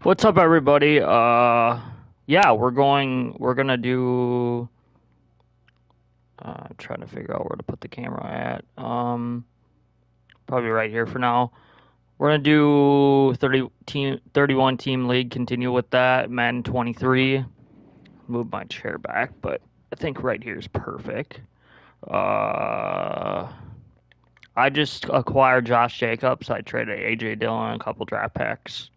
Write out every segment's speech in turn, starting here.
What's up, everybody? Yeah, we're gonna do, I'm trying to figure out where to put the camera at. Probably right here for now. We're gonna do 31 team league, continue with that, Madden 23. Move my chair back, but I think right here is perfect. I just acquired Josh Jacobs. I traded AJ Dillon, a couple draft packs,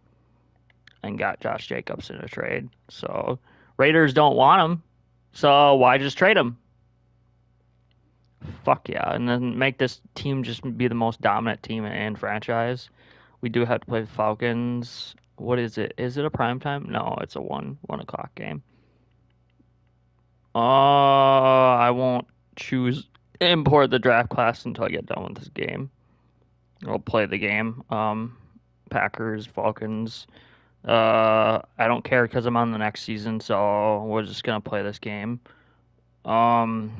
and got Josh Jacobs in a trade. So Raiders don't want him, so why just trade him? Fuck yeah, and then make this team just be the most dominant team in franchise. We do have to play the Falcons. What is it? Is it a prime time? No, it's a 1 o'clock game. I won't choose import the draft class until I get done with this game. I'll play the game. Packers, Falcons. I don't care because I'm on the next season, so we're just gonna play this game. I'm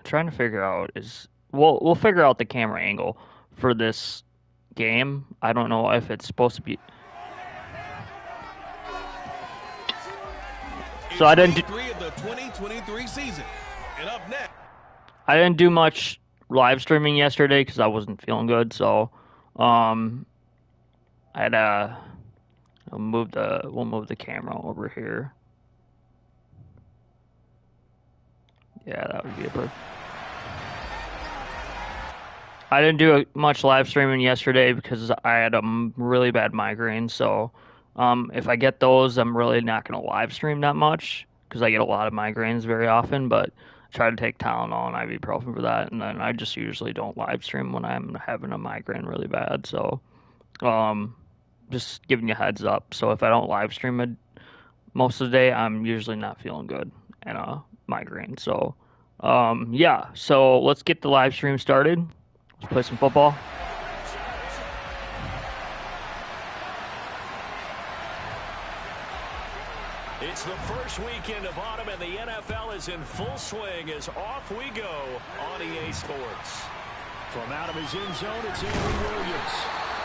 trying to figure out we'll figure out the camera angle for this game. I don't know if it's supposed to be. So I didn't. Of the 2023 season, and up next. I didn't do much live streaming yesterday because I wasn't feeling good. So, I had we'll move the camera over here. Yeah, that would be a perfect. I didn't do much live streaming yesterday because I had a really bad migraine. So, if I get those, I'm really not going to live stream that much because I get a lot of migraines very often. But I try to take Tylenol and ibuprofen for that, and then I just usually don't live stream when I'm having a migraine really bad. So, just giving you a heads up. So if I don't live stream it most of the day, I'm usually not feeling good and a migraine. So, yeah. So let's get the live stream started. Let's play some football. It's the first weekend of autumn, and the NFL is in full swing as off we go on EA Sports. From out of his end zone, it's Andrew Williams.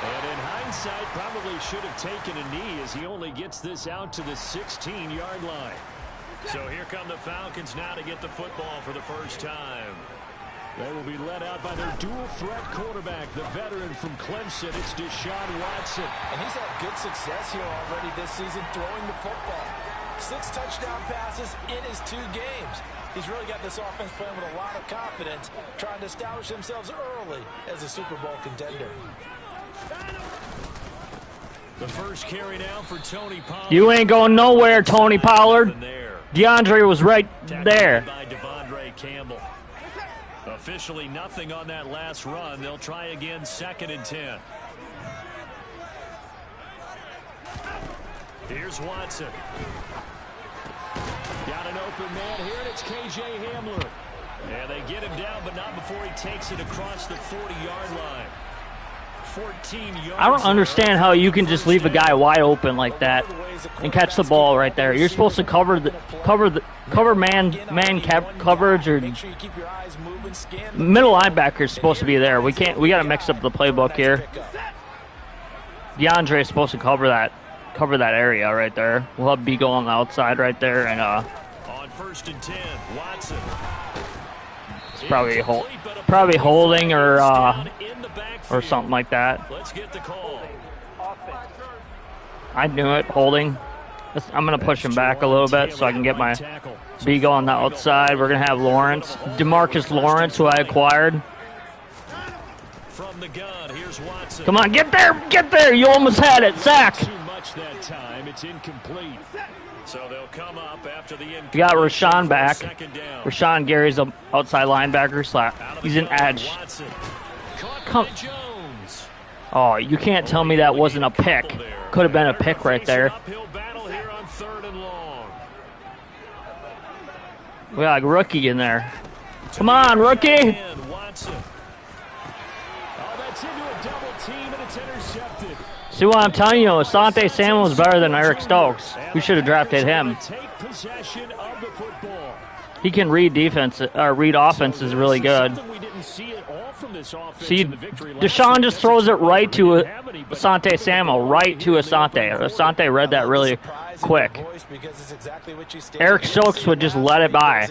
And in hindsight, probably should have taken a knee as he only gets this out to the 16-yard line. So here come the Falcons now to get the football for the first time. They will be led out by their dual-threat quarterback, the veteran from Clemson. It's Deshaun Watson. And he's had good success here already this season throwing the football. 6 touchdown passes in his 2 games. He's really got this offense playing with a lot of confidence, trying to establish themselves early as a Super Bowl contender. The first carry now for Tony Pollard. You ain't going nowhere, Tony Pollard. DeAndre was right there. By Devondre Campbell. Officially nothing on that last run. They'll try again, 2nd and 10. Here's Watson. Got an open man here, and it's K.J. Hamler. And they get him down, but not before he takes it across the 40-yard line. 14 yards. I don't understand how you can just leave a guy wide open like that and catch the ball right there. You're supposed to cover man coverage, or middle linebacker is supposed to be there. We got to mix up the playbook here. DeAndre is supposed to cover that area right there. We'll have Beagle on the outside right there, and on 1st and 10, Watson. It's probably holding or something like that. Let's get the call. I knew it, holding. I'm going to push him back a little bit so I can get my Beagle on the outside. We're going to have Lawrence, DeMarcus Lawrence, who I acquired. From the gun, here's Watson. Come on, get there. You almost had it. Sack. Too much that time. It's incomplete. So they'll come up after the we got Rashawn back. Rashawn Gary's an outside linebacker. He's an edge. Come. Oh, you can't tell me that wasn't a pick. Could have been a pick right there. We got a rookie in there. Come on, rookie. See what I'm telling you? Asante Samuel is better than Eric Stokes. We should have drafted him. He can read defense, or read offense is really good. from this offense See, in the victory last Deshaun week. just throws it right to Asante Samuel, right to Asante. Asante read that really quick. Eric Stokes would just let it by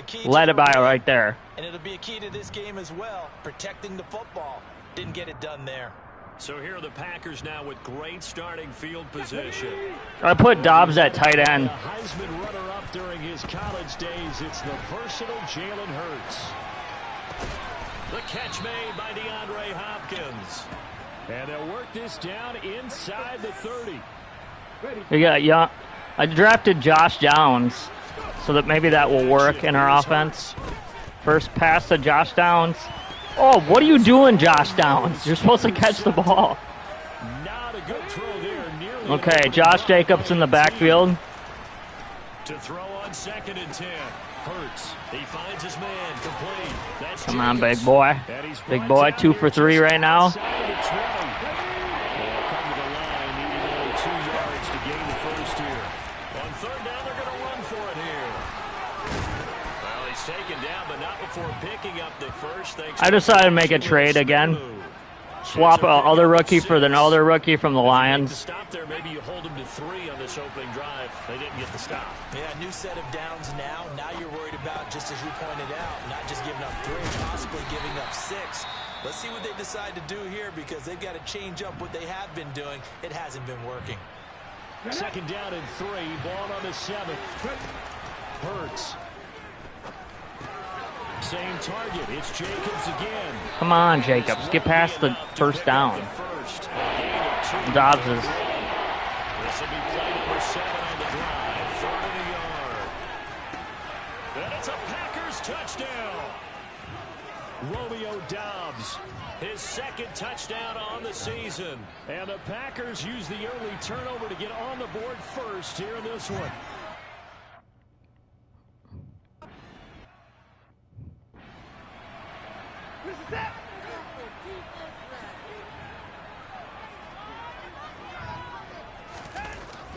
right there. And it'll be a key to this game as well, protecting the football. Didn't get it done there. So here are the Packers now with great starting field position. I put Dobbs at tight end. The Heisman runner-up during his college days, it's the versatile Jalen Hurts. The catch made by DeAndre Hopkins. And they'll work this down inside the 30. I drafted Josh Downs, so that maybe that will work in our offense. First pass to Josh Downs. Oh, what are you doing, Josh Downs? You're supposed to catch the ball. Not a good throw there. Nearly okay, Josh Jacobs in the backfield. To throw on 2nd and 10. Hurts. He finds his man complete. That's Come on, big boy. Big boy, 2 for 3 right now. I decided to make a trade again. Swap other rookie for another rookie from the Lions. Stop there. Maybe you hold them to 3 on this opening drive. They didn't get the stop. Yeah, new set of downs now. Now you're worried about, just as you pointed out, not just giving up 3, possibly giving up 6. Let's see what they decide to do here, because they've got to change up what they have been doing. It hasn't been working. 2nd down and 3. Ball on the 7. Hurts. Same target. It's Jacobs again. Come on, Jacobs. Get past the first down. Dobbs is... This will be play number 7 on the drive. 3rd and a yard. And it's a Packers touchdown. Romeo Dobbs, his 2nd touchdown on the season. And the Packers use the early turnover to get on the board first here in this one.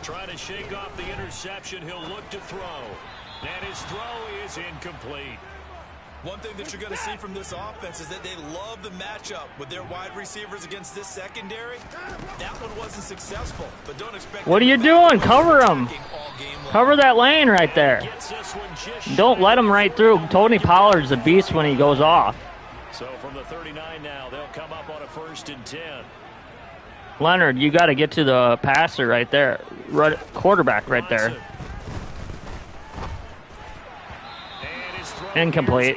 Trying to shake off the interception. He'll look to throw. And his throw is incomplete. One thing that you're going to see from this offense is that they love the matchup with their wide receivers against this secondary. That one wasn't successful, but don't expect... What are you doing? Cover him. Cover that lane right there. Don't let him right through. Tony Pollard's a beast when he goes off. So from the 39 now, they'll come up on a 1st and 10. Leonard, you got to get to the passer right there. Right, quarterback right there. Incomplete.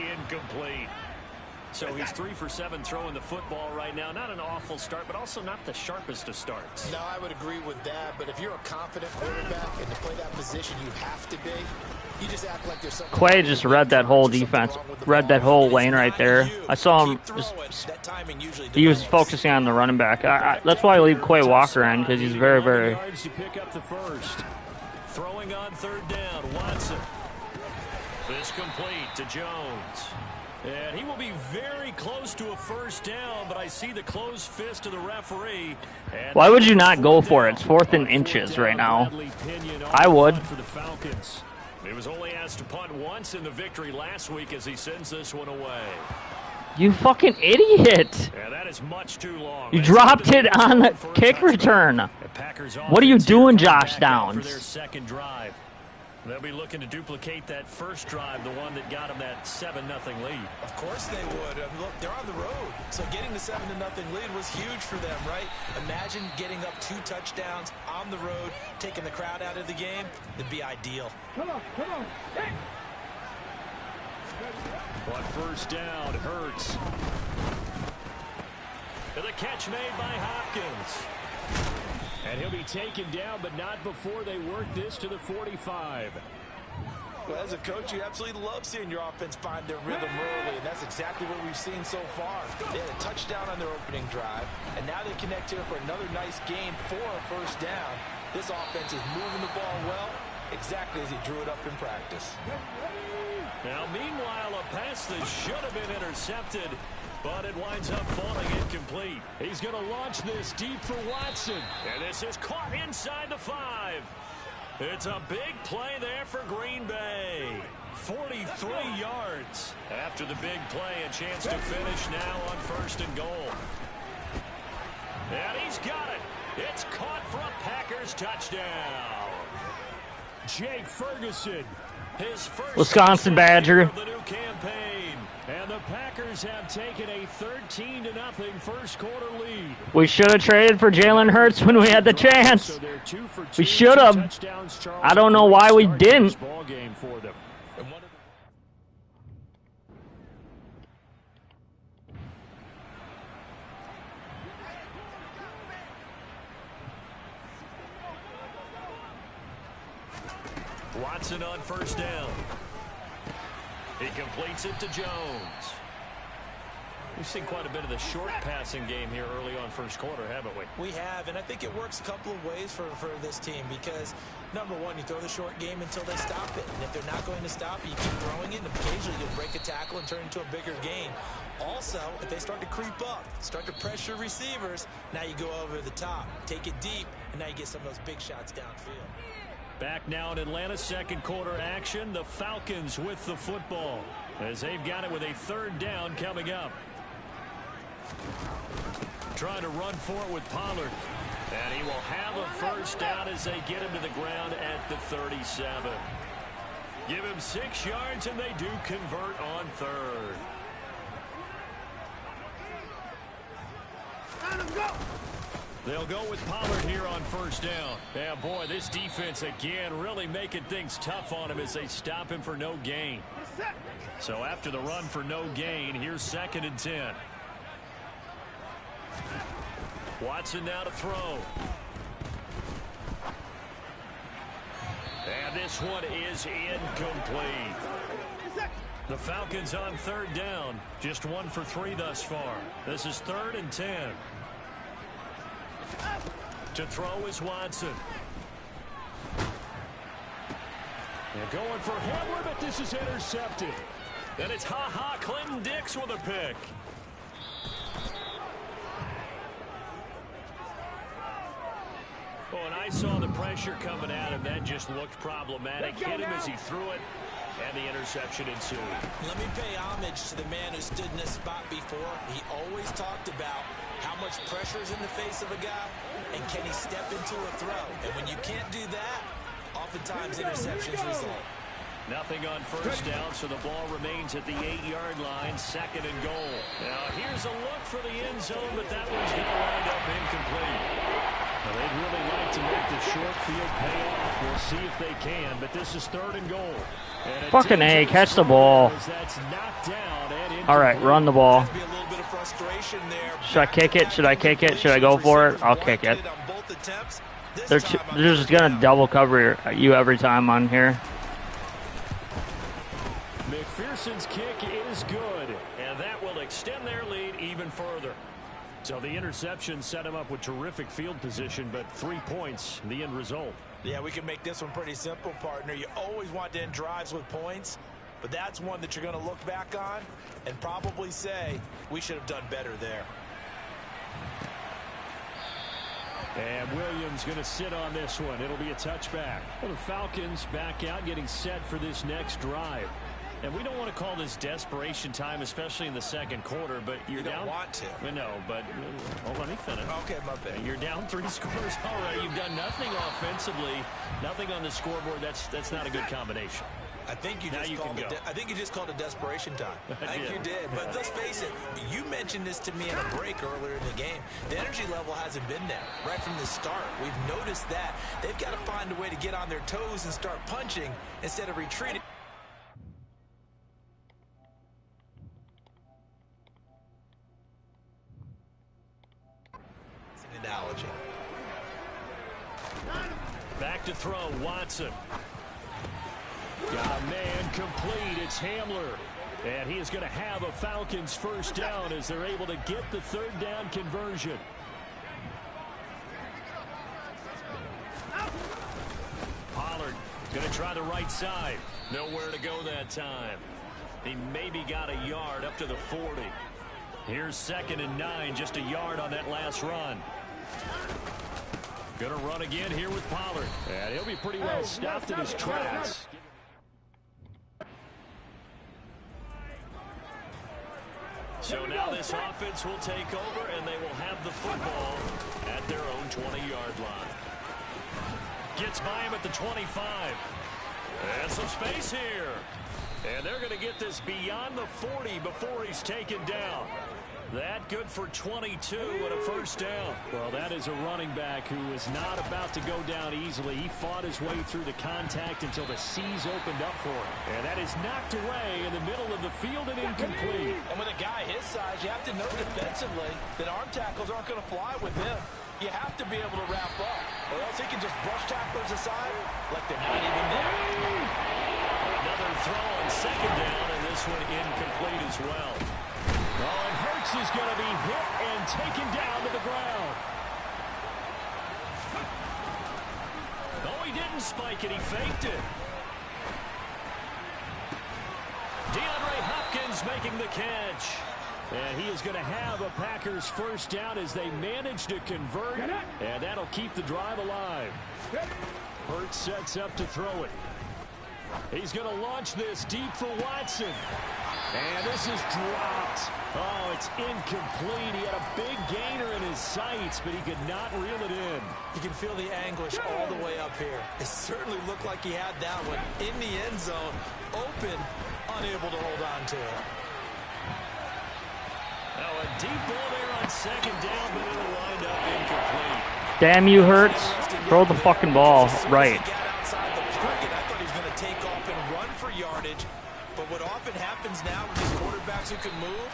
So he's 3 for 7 throwing the football right now. Not an awful start, but also not the sharpest of starts. No, I would agree with that. But if you're a confident quarterback and to play that position you have to be, you just act like there's something. Quay just read that whole defense, read that whole lane right there. I saw him he was focusing on the running back. That's why I leave Quay Walker in, because he's very, very... Pick up the first. Throwing on 3rd down, Watson. This complete to Jones. And he will be very close to a 1st down, but I see the closed fist of the referee. Why would you not go for it? It's 4th and inches right now. I would. For the Falcons. He was only asked to punt once in the victory last week as he sends this one away. You fucking idiot. Yeah, that is much too long. You dropped it on the kick return. What are you doing, Josh Downs? For their 2nd drive. They'll be looking to duplicate that first drive, the one that got them that 7-0 lead. Of course they would. Look, they're on the road. So getting the 7-0 lead was huge for them, right? Imagine getting up 2 touchdowns on the road, taking the crowd out of the game. It'd be ideal. Come on. Hey. On 1st down, Hurts. And the catch made by Hopkins. And he'll be taken down, but not before they work this to the 45. Well, as a coach, you absolutely love seeing your offense find their rhythm early, and that's exactly what we've seen so far. They had a touchdown on their opening drive, and now they connect here for another nice gain for a 1st down. This offense is moving the ball well, exactly as he drew it up in practice. Now, meanwhile, a pass that should have been intercepted, but it winds up falling incomplete. He's going to launch this deep for Watson. And this is caught inside the 5. It's a big play there for Green Bay. 43 yards. After the big play, a chance to finish now on 1st and goal. And he's got it. It's caught for a Packers touchdown. Jake Ferguson, his first Wisconsin Badger. of the new campaign. And the Packers have taken a 13-0 first quarter lead. We should have traded for Jalen Hurts when we had the chance. So they're 2 for 2. We should have. I don't know why we didn't. Ball game for them. Watson on 1st down. He completes it to Jones. We've seen quite a bit of the short passing game here early on 1st quarter, haven't we? We have, and I think it works a couple of ways for this team because, number one, you throw the short game until they stop it. And if they're not going to stop it, you keep throwing it, and occasionally you'll break a tackle and turn it into a bigger gain. Also, if they start to creep up, start to pressure receivers, now you go over the top, take it deep, and now you get some of those big shots downfield. Back now in Atlanta, 2nd quarter action. The Falcons with the football as they've got it with a 3rd down coming up. Trying to run for it with Pollard. And he will have a 1st down as they get him to the ground at the 37. Give him 6 yards, and they do convert on 3rd. Let him go. They'll go with Pollard here on 1st down. Yeah, boy, this defense again really making things tough on him as they stop him for no gain. So after the run for no gain, here's 2nd and 10. Watson now to throw. And this one is incomplete. The Falcons on 3rd down. Just 1 for 3 thus far. This is 3rd and 10. To throw is Watson. They're going for Hamler, but this is intercepted. And it's Clinton Dix with a pick. Oh, and I saw the pressure coming at him. That just looked problematic. Hit him as he threw it, and the interception ensued. Let me pay homage to the man who stood in this spot before. He always talked about how much pressure is in the face of a guy, and can he step into a throw? And when you can't do that, oftentimes interceptions result. Nothing on 1st down, so the ball remains at the 8-yard line, 2nd and goal. Now here's a look for the end zone, but that one's going to wind up incomplete. Well, they'd really like to make the short field pay off. We'll see if they can, but this is 3rd and goal. And Fucking A, catch the ball. That's knocked down and All right, run the ball. Be a little bit of frustration there. Should I kick it? Should I kick it? Should I go for it? I'll kick it. They're just going to double cover you every time on here. McPherson's kick is good, and that will extend their lead even further. So the interception set him up with terrific field position, but 3 points, the end result. Yeah, we can make this one pretty simple, partner. You always want to end drives with points, but that's one that you're going to look back on and probably say, we should have done better there. And Williams going to sit on this one. It'll be a touchback. Well, the Falcons back out getting set for this next drive. And we don't want to call this desperation time, especially in the 2nd quarter, but you're down. You don't want to. No, but let me finish. Okay, my bad. You're down 3 scores already. You've done nothing offensively, nothing on the scoreboard. That's not a good combination. I think you just called it desperation time. I think you did. But let's face it, you mentioned this to me in a break earlier in the game. The energy level hasn't been there right from the start. We've noticed that. They've got to find a way to get on their toes and start punching instead of retreating. Analogy. Back to throw, Watson. Got a man complete. It's Hamler. And he is going to have a Falcons 1st down as they're able to get the 3rd down conversion. Pollard going to try the right side. Nowhere to go that time. He maybe got a yard up to the 40. Here's 2nd and 9, just a yard on that last run. Going to run again here with Pollard. And he'll be pretty well stopped in his tracks. So now this offense will take over, and they will have the football at their own 20-yard line. Gets by him at the 25. And some space here. And they're going to get this beyond the 40 before he's taken down. That good for 22 and a first down. Well, that is a running back who is not about to go down easily. He fought his way through the contact until the C's opened up for him. And that is knocked away in the middle of the field and incomplete. And with a guy his size, you have to know defensively that arm tackles aren't going to fly with him. You have to be able to wrap up, or else he can just brush tacklers aside like they're not even there. Another throw on second down, and this one incomplete as well. Oh, and Hurts is going to be hit and taken down to the ground. No, he didn't spike it. He faked it. DeAndre Hopkins making the catch. And he is going to have a Packers first down as they manage to convert. And that'll keep the drive alive. Hurts sets up to throw it. He's going to launch this deep for Watson. And this is dropped. Oh, it's incomplete. He had a big gainer in his sights, but he could not reel it in. You can feel the anguish all the way up here. It certainly looked like he had that one in the end zone, open, unable to hold on to it. Now a deep ball there on second down, but it'll wind up incomplete. Damn you, Hurts. Throw the fucking ball right. But what often happens now with these quarterbacks who can move,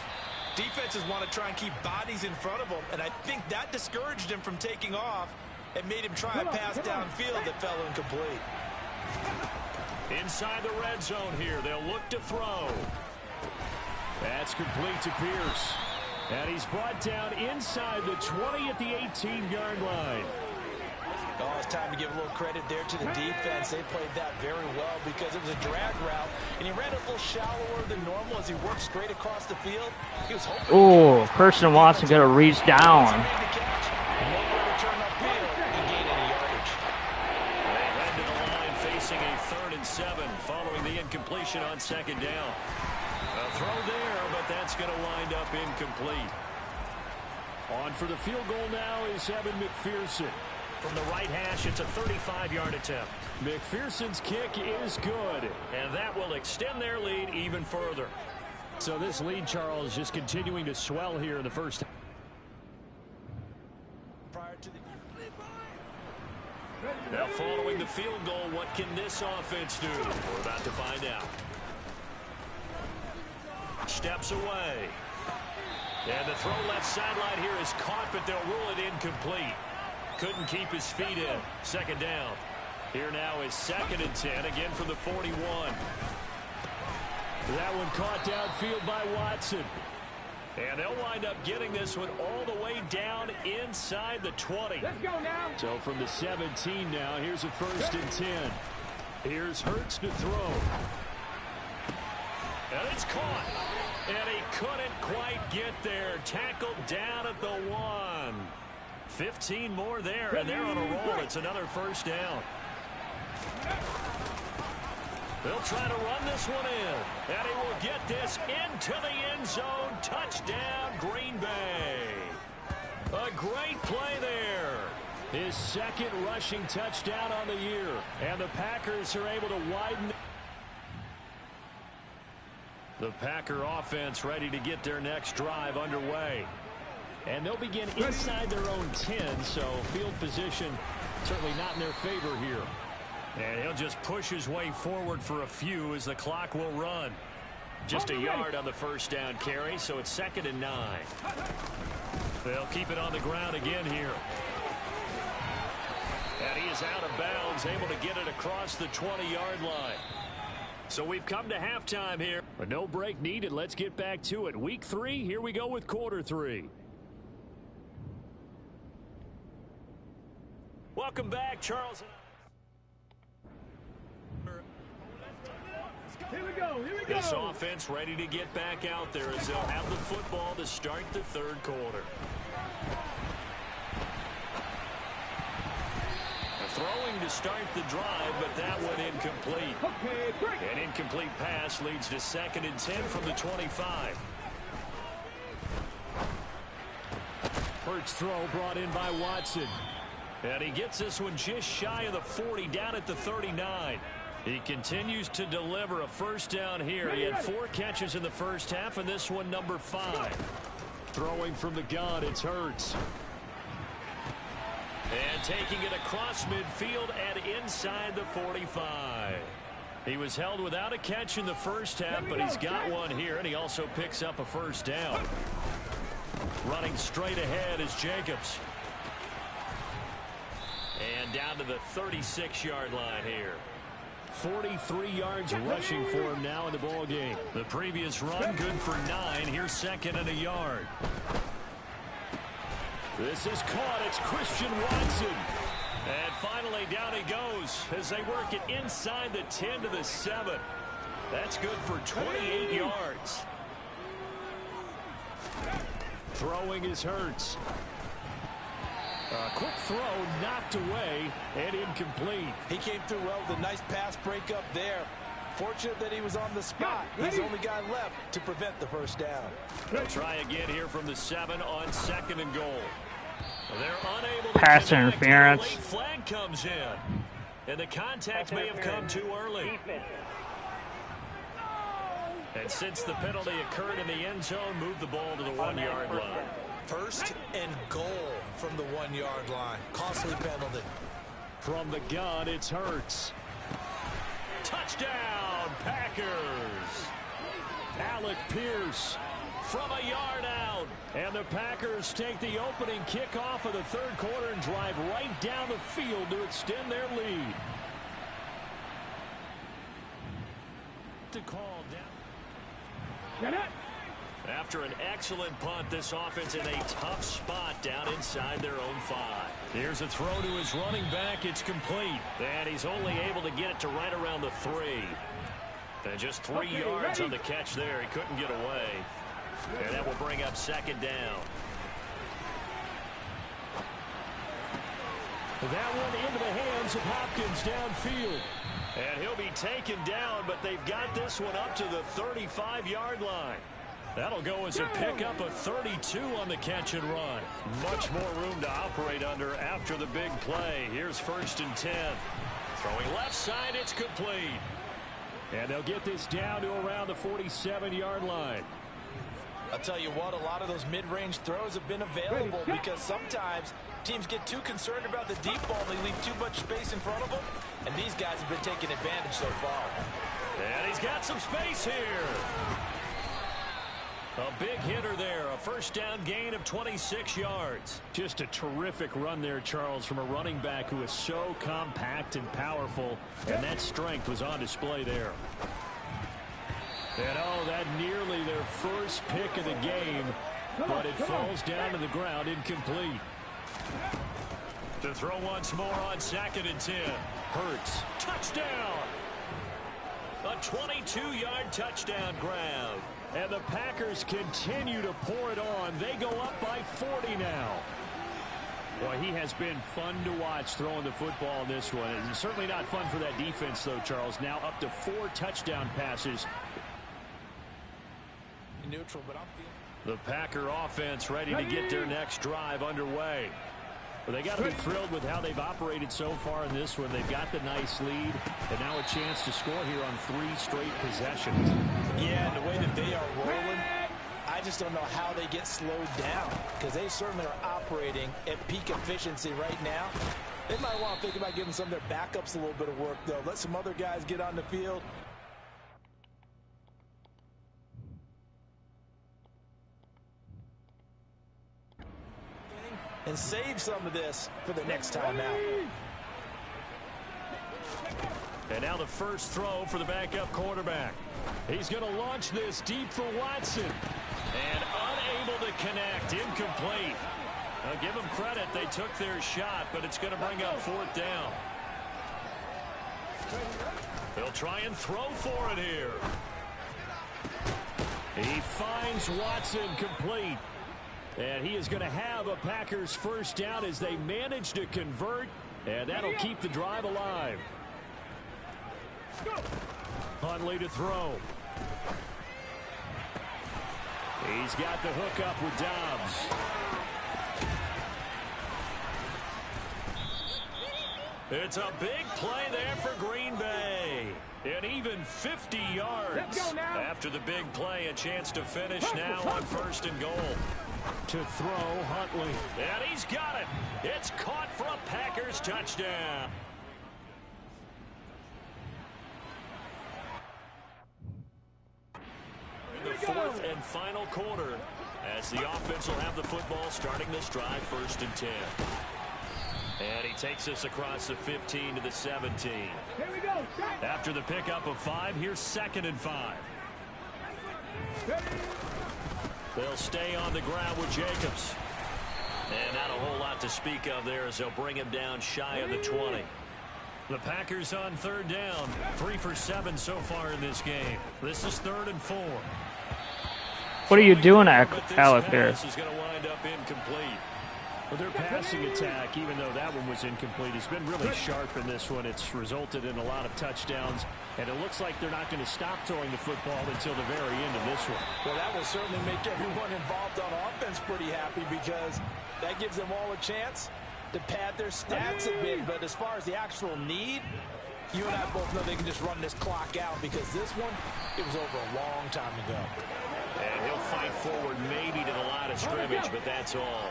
defenses want to try and keep bodies in front of them, and I think that discouraged him from taking off and made him try a pass downfield that fell incomplete. Inside the red zone here, they'll look to throw. That's complete to Pierce. And he's brought down inside the 20 at the 18-yard line. Oh, it's time to give a little credit there to the defense. They played that very well because it was a drag route, and he ran a little shallower than normal as he worked straight across the field. He was hoping. Oh, Kirsten Watson got to reach down. Facing a 3rd and 7 following the incompletion on second down. A throw there, but that's going to wind up incomplete. On for the field goal now is Evan McPherson. From the right hash, it's a 35-yard attempt. McPherson's kick is good, and that will extend their lead even further. So this lead, Charles, just continuing to swell here in the first. Now following the field goal, what can this offense do? We're about to find out. Steps away. And the throw left sideline here is caught, but they'll rule it incomplete. Couldn't keep his feet in. Second down. Here now is 2nd and 10, again from the 41. That one caught downfield by Watson. And they'll wind up getting this one all the way down inside the 20. Let's go now. So from the 17 now, here's a 1st and 10. Here's Hurts to throw. And it's caught. And he couldn't quite get there. Tackled down at the 1. 15 more there, and they're on a roll. It's another first down. They'll try to run this one in, and he will get this into the end zone. Touchdown, Green Bay. A great play there. His 2nd rushing touchdown on the year, and the Packers are able to widen. The Packer offense ready to get their next drive underway. And they'll begin inside their own 10, so field position certainly not in their favor here. And he'll just push his way forward for a few as the clock will run. Just a yard on the first down carry, so it's 2nd and 9. They'll keep it on the ground again here. And he is out of bounds, able to get it across the 20-yard line. So we've come to halftime here. But no break needed. Let's get back to it. Week 3, here we go with quarter 3. Welcome back, Charles. Here we go. Here we go. This offense ready to get back out there as they'll have the football to start the 3rd quarter. to start the drive, but that one incomplete. An incomplete pass leads to 2nd and 10 from the 25. Hurts throw brought in by Watson. And he gets this one just shy of the 40, down at the 39. He continues to deliver a first down here. He had 4 catches in the first half, and this one number 5. Throwing from the gun, it's Hurts. And taking it across midfield and inside the 45. He was held without a catch in the first half, but he's got one here, and he also picks up a first down. Running straight ahead is Jacobs. And down to the 36-yard line here. 43 yards rushing for him now in the ball game. The previous run good for 9. Here's 2nd and a yard. This is caught. It's Christian Watson. And finally down he goes as they work it inside the 10 to the 7. That's good for 28 yards. Throwing is Hurts. A quick throw knocked away and incomplete. He came through well with a nice pass breakup there. Fortunate that he was on the spot. He's the only guy left to prevent the first down. They'll try again here from the 7 on 2nd and goal. They're unable to Pass connect. interference. A late flag comes in. And the contact may have come too early. And since the penalty occurred in the end zone, move the ball to the 1-yard line. 1st and goal from the 1-yard line. Costly penalty. From the gun, it's Hurts. Touchdown, Packers. Alec Pierce from a yard out. And the Packers take the opening kickoff of the 3rd quarter and drive right down the field to extend their lead. To call down. After an excellent punt, this offense in a tough spot down inside their own 5. Here's a throw to his running back. It's complete. And he's only able to get it to right around the 3. And just 3 yards on the catch there. He couldn't get away. And that will bring up 2nd down. That one into the hands of Hopkins downfield. And he'll be taken down, but they've got this one up to the 35-yard line. That'll go as a pickup of 32 on the catch and run. Much more room to operate under after the big play. Here's 1st and 10. Throwing left side, it's complete. And they'll get this down to around the 47-yard line. I'll tell you what, a lot of those mid-range throws have been available because sometimes teams get too concerned about the deep ball. They leave too much space in front of them, and these guys have been taking advantage so far. And he's got some space here. A big hitter there, a first down gain of 26 yards. Just a terrific run there, Charles, from a running back who is so compact and powerful, and that strength was on display there. And oh, that nearly their first pick of the game, but it falls down to the ground incomplete. To throw once more on 2nd and 10. Hurts. Touchdown! A 22-yard touchdown grab. And the Packers continue to pour it on. They go up by 40 now. Boy, he has been fun to watch throwing the football in this one. It's certainly not fun for that defense, though, Charles. Now up to 4 touchdown passes. Neutral, but the Packer offense ready to get their next drive underway. But they got to be thrilled with how they've operated so far in this one. They've got the nice lead, and now a chance to score here on 3 straight possessions. Yeah, and the way that they are rolling, I just don't know how they get slowed down because they certainly are operating at peak efficiency right now. They might want to think about giving some of their backups a little bit of work, though. Let some other guys get on the field. And save some of this for the next time out. And now the first throw for the backup quarterback. He's going to launch this deep for Watson. And unable to connect. Incomplete. Now give them credit. They took their shot, but it's going to bring up 4th down. They'll try and throw for it here. He finds Watson complete. And he is going to have a Packers first down as they manage to convert And that'll keep the drive alive. Huntley to throw. He's got the hook up with Dobbs. It's a big play there for Green Bay. And even 50 yards. After the big play, a chance to finish now on 1st and goal. To throw, Huntley. And he's got it. It's caught for a Packers touchdown. In the 4th and final quarter, as the offense will have the football starting this drive, 1st and 10. And he takes us across the 15 to the 17. Here we go. After the pickup of 5, here's 2nd and 5. They'll stay on the ground with Jacobs. And not a whole lot to speak of there as they'll bring him down shy of the 20. The Packers on 3rd down. 3 for 7 so far in this game. This is 3rd and 4. What are you doing, Alec, here? This is going to wind up incomplete. Well, their passing attack, even though that one was incomplete, has been really sharp in this one. It's resulted in a lot of touchdowns, and it looks like they're not going to stop throwing the football until the very end of this one. Well, that will certainly make everyone involved on offense pretty happy because that gives them all a chance to pad their stats a bit. But as far as the actual need, you and I both know they can just run this clock out because this one, it was over a long time ago. And he'll fight forward maybe to the line of scrimmage, but that's all.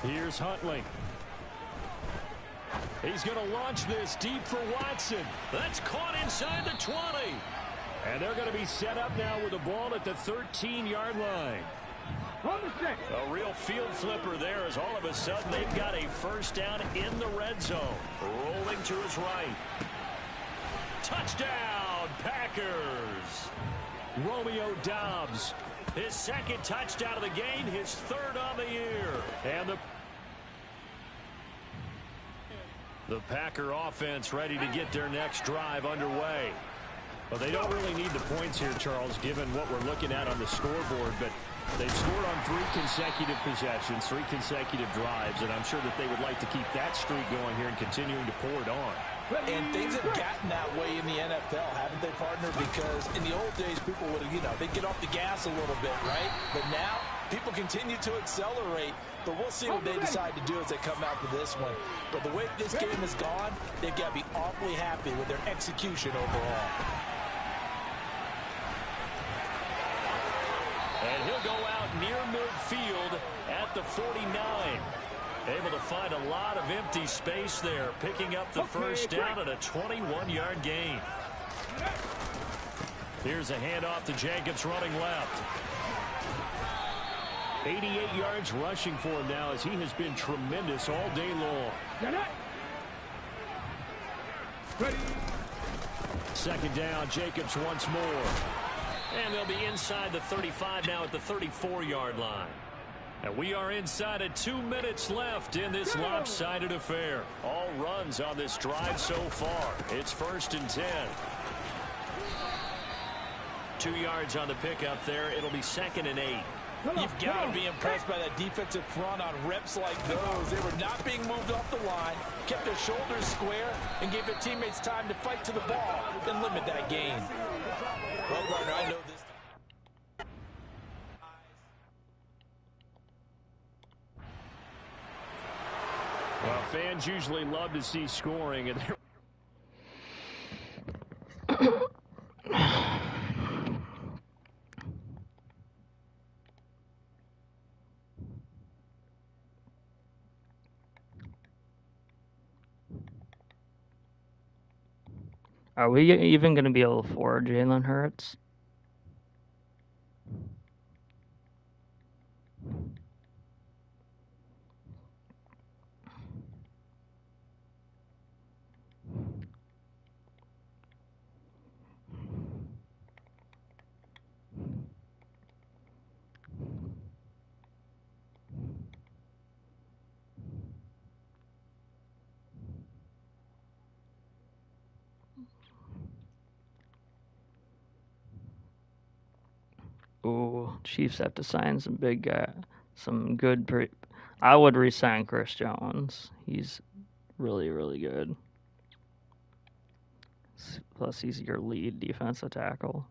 Here's Huntley. He's going to launch this deep for Watson. That's caught inside the 20. And they're going to be set up now with the ball at the 13-yard line. A real field flipper there as all of a sudden they've got a 1st down in the red zone. Rolling to his right. Touchdown, Packers. Romeo Dobbs. His 2nd touchdown of the game, his 3rd on the year. And the Packer offense ready to get their next drive underway. Well, they don't really need the points here, Charles, given what we're looking at on the scoreboard, but they've scored on 3 consecutive possessions, 3 consecutive drives, and I'm sure that they would like to keep that streak going here and continuing to pour it on. And things have gotten that way in the NFL, haven't they, partner? Because in the old days, people would, they'd get off the gas a little bit, right? But now, people continue to accelerate. But we'll see what they decide to do as they come out for this one. But the way this game has gone, they've got to be awfully happy with their execution overall. And he'll go out near midfield at the 49. Able to find a lot of empty space there, picking up the 1st down at a 21-yard gain. Here's a handoff to Jacobs running left. 88 yards rushing for him now as he has been tremendous all day long. 2nd down, Jacobs once more. And they'll be inside the 35 now at the 34-yard line. And we are inside of 2 minutes left in this lopsided affair. All runs on this drive so far. It's 1st and 10. 2 yards on the pickup there. It'll be 2nd and 8. You've got to be impressed by that defensive front on reps like those. They were not being moved off the line, kept their shoulders square, and gave their teammates time to fight to the ball, then limit that gain. Well, partner, I know this. Well, fans usually love to see scoring, and Are we even going to be able to afford Jalen Hurts? Ooh, Chiefs have to sign some big, some good I would re-sign Chris Jones. He's really, really good. Plus, he's your lead defensive tackle.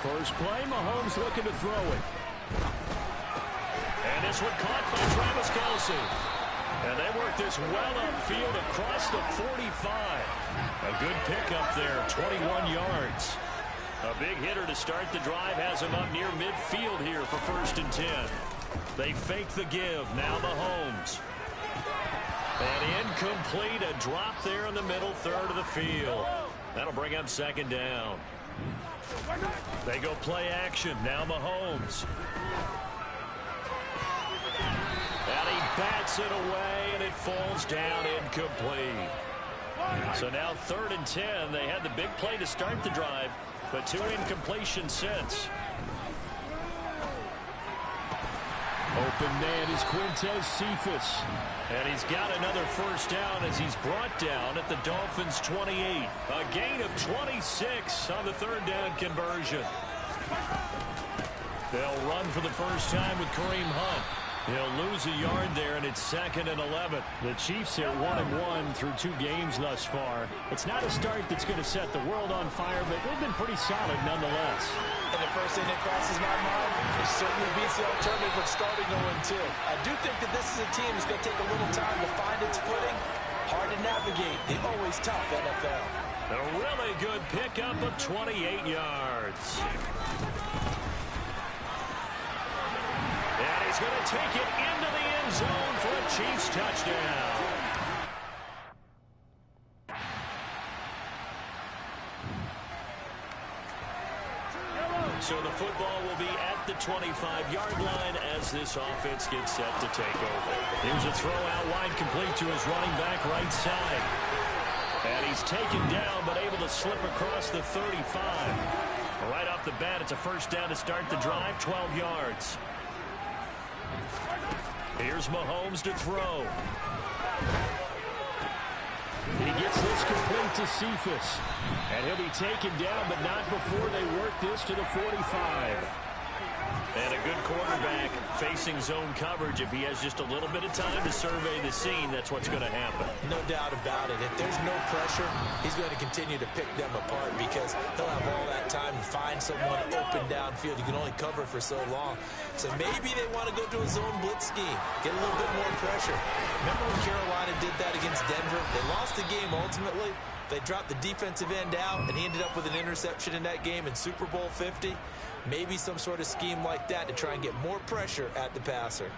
First play, Mahomes looking to throw it. And this one caught by Travis Kelce. And they work this well upfield across the 45. A good pickup there, 21 yards. A big hitter to start the drive has him up near midfield here for 1st and 10. They fake the give, now Mahomes. And incomplete, a drop there in the middle third of the field. That'll bring up 2nd down. They go play action. Now Mahomes. And he bats it away, and it falls down incomplete. So now 3rd and 10. They had the big play to start the drive, but 2 incompletions since. Open man is Quintez Cephas. And he's got another 1st down as he's brought down at the Dolphins' 28. A gain of 26 on the 3rd down conversion. They'll run for the first time with Kareem Hunt. He'll lose a yard there, and it's 2nd and 11. The Chiefs are 1-1 through 2 games thus far. It's not a start that's going to set the world on fire, but they've been pretty solid nonetheless. And the first thing that crosses my mind, it certainly beats the alternative of starting 0-2. I do think that this is a team that's going to take a little time to find its footing. Hard to navigate the always tough NFL. A really good pickup of 28 yards. And he's going to take it into the end zone for a Chiefs touchdown. So the football will be at the 25-yard line as this offense gets set to take over. Here's a throw out wide, complete to his running back right side. And he's taken down but able to slip across the 35. Right off the bat, it's a 1st down to start the drive, 12 yards. Here's Mahomes to throw. He gets this complete to Cephas. And he'll be taken down, but not before they work this to the 45. And a good quarterback facing zone coverage. If he has just a little bit of time to survey the scene, that's what's going to happen. No doubt about it. If there's no pressure, he's going to continue to pick them apart because he'll have all that time to find someone open downfield. You can only cover for so long. So maybe they want to go to a zone blitz scheme, get a little bit more pressure. Remember when Carolina did that against Denver? They lost the game ultimately. They dropped the defensive end out, and he ended up with an interception in that game in Super Bowl 50. Maybe some sort of scheme like that to try and get more pressure at the passer.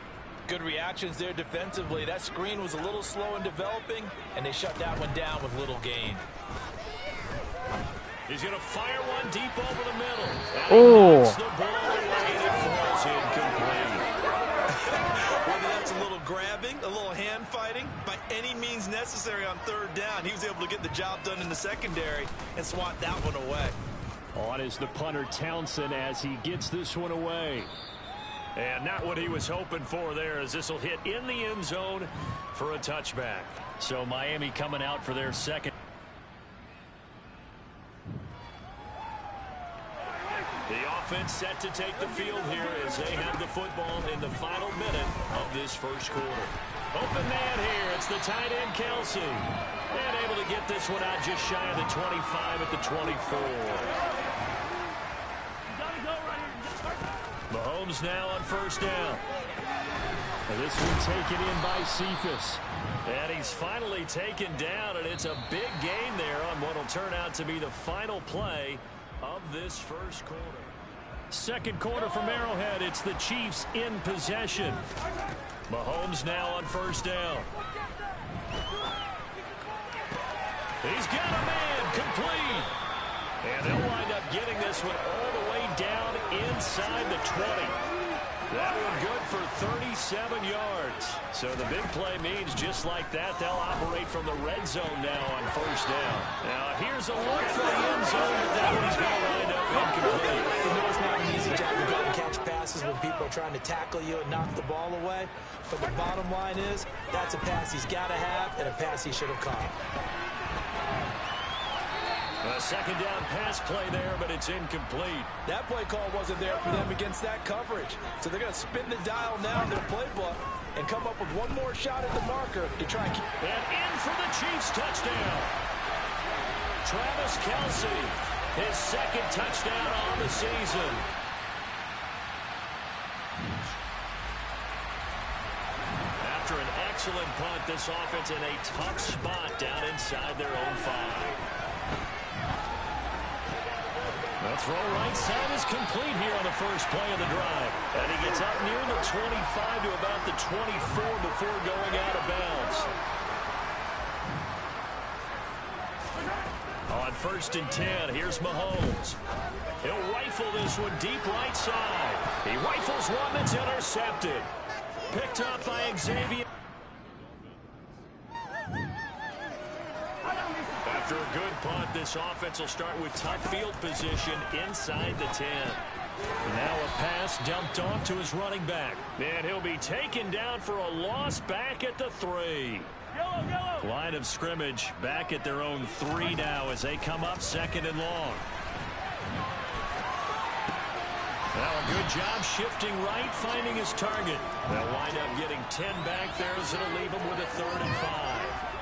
Good reactions there defensively. That screen was a little slow in developing, and they shut that one down with little gain. He's going to fire one deep over the middle. And Oh. he knocks the ball away, and it falls incomplete. Whether that's a little grabbing, a little hand fighting, by any means necessary on 3rd down, he was able to get the job done in the secondary and swat that one away. On is the punter Townsend as he gets this one away. And not what he was hoping for there, as this will hit in the end zone for a touchback. So Miami coming out for their second. The offense set to take the field here as they have the football in the final minute of this first quarter. Open man here. It's the tight end Kelce. And able to get this one out just shy of the 25 at the 24. Mahomes now on 1st down. And this one taken in by Cephas. And he's finally taken down, and it's a big gain there on what will turn out to be the final play of this first quarter. Second quarter from Arrowhead. It's the Chiefs in possession. Mahomes now on 1st down. He's got a man complete. And they'll wind up getting this one all the way down inside the 20. That one good for 37 yards. So the big play means just like that, they'll operate from the red zone now on first down. Now here's a look for the end zone, but that one's going to wind up incomplete. You know it's not an easy job to go and catch passes when people are trying to tackle you and knock the ball away. But the bottom line is, that's a pass he's got to have and a pass he should have caught. A second down pass play there, but it's incomplete. That play call wasn't there for them against that coverage. So they're going to spin the dial now in their playbook and come up with one more shot at the marker to try and keep. And in for the Chiefs touchdown. Travis Kelce, his second touchdown on the season. After an excellent punt, this offense in a tough spot down inside their own 5. The throw right side is complete here on the first play of the drive. And he gets up near the 25 to about the 24 before going out of bounds. On 1st and 10, here's Mahomes. He'll rifle this one deep right side. He rifles one that's intercepted. Picked up by Xavier. After a good punt, this offense will start with tough field position inside the 10. Now a pass dumped off to his running back. And he'll be taken down for a loss back at the 3. Line of scrimmage back at their own 3 now as they come up 2nd and long. Now a good job shifting right, finding his target. They'll wind up getting 10 back there as it'll leave them with a 3rd and 5.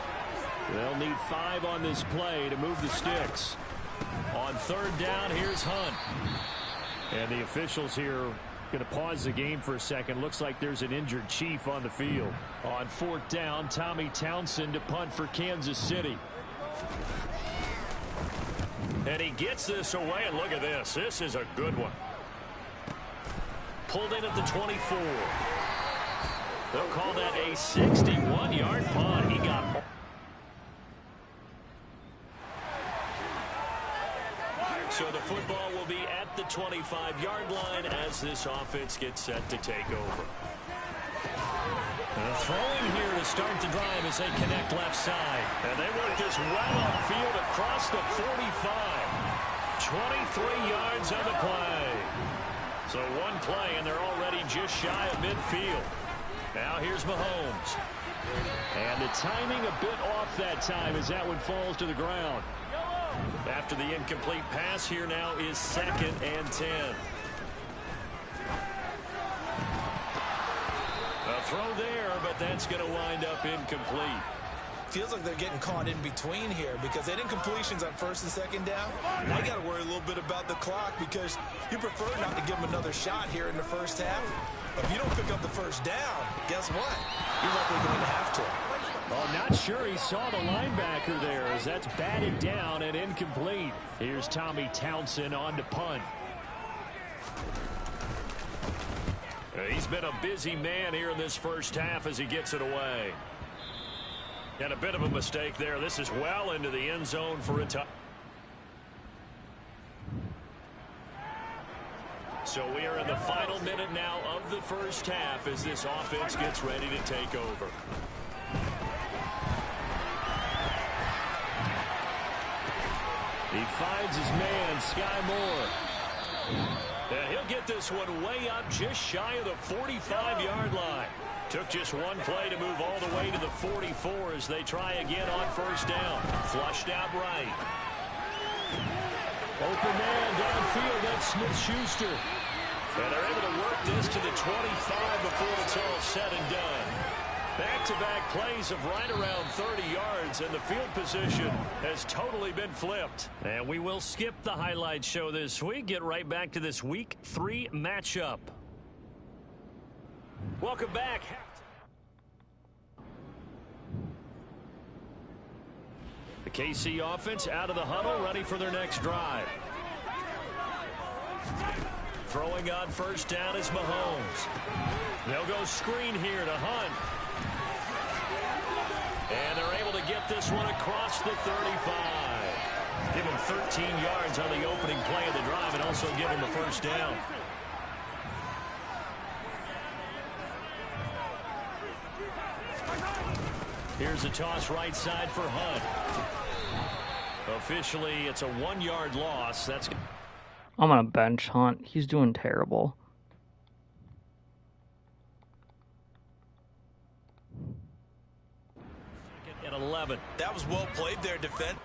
They'll need 5 on this play to move the sticks. On 3rd down, here's Hunt. And the officials here going to pause the game for a second. Looks like there's an injured Chief on the field. On 4th down, Tommy Townsend to punt for Kansas City. And he gets this away, and look at this. This is a good one. Pulled in at the 24. They'll call that a 61-yard punt. He got... So the football will be at the 25-yard line as this offense gets set to take over. Throwing here to start the drive as they connect left side. And they work this well upfield across the 45. 23 yards on the play. So one play, and they're already just shy of midfield. Now here's Mahomes. And the timing a bit off that time as that one falls to the ground. After the incomplete pass, here now is 2nd and 10. A throw there, but that's going to wind up incomplete. Feels like they're getting caught in between here because they didn't completions on 1st and 2nd down. Now you got to worry a little bit about the clock because you prefer not to give them another shot here in the first half. But if you don't pick up the first down, guess what? You're likely going to have to. Oh, not sure he saw the linebacker there as that's batted down and incomplete. Here's Tommy Townsend on to punt. He's been a busy man here in this first half as he gets it away. And a bit of a mistake there. This is well into the end zone for a touchdown. So we are in the final minute now of the first half as this offense gets ready to take over. He finds his man, Sky Moore. And he'll get this one way up just shy of the 45-yard line. Took just one play to move all the way to the 44 as they try again on first down. Flushed out right. Open man downfield, that's Smith-Schuster. And they're able to work this to the 25 before it's all said and done. Back-to-back plays of right around 30 yards, and the field position has totally been flipped. And we will skip the highlight show this week. Get right back to this Week 3 matchup. Welcome back. The KC offense out of the huddle, ready for their next drive. Throwing on first down is Mahomes. They'll go screen here to Hunt. And they're able to get this one across the 35. Give him 13 yards on the opening play of the drive and also give him a first down. Here's a toss right side for Hunt. Officially, it's a 1-yard loss. That's. I'm gonna bench Hunt. He's doing terrible. Second and 11. That was well played there, defense.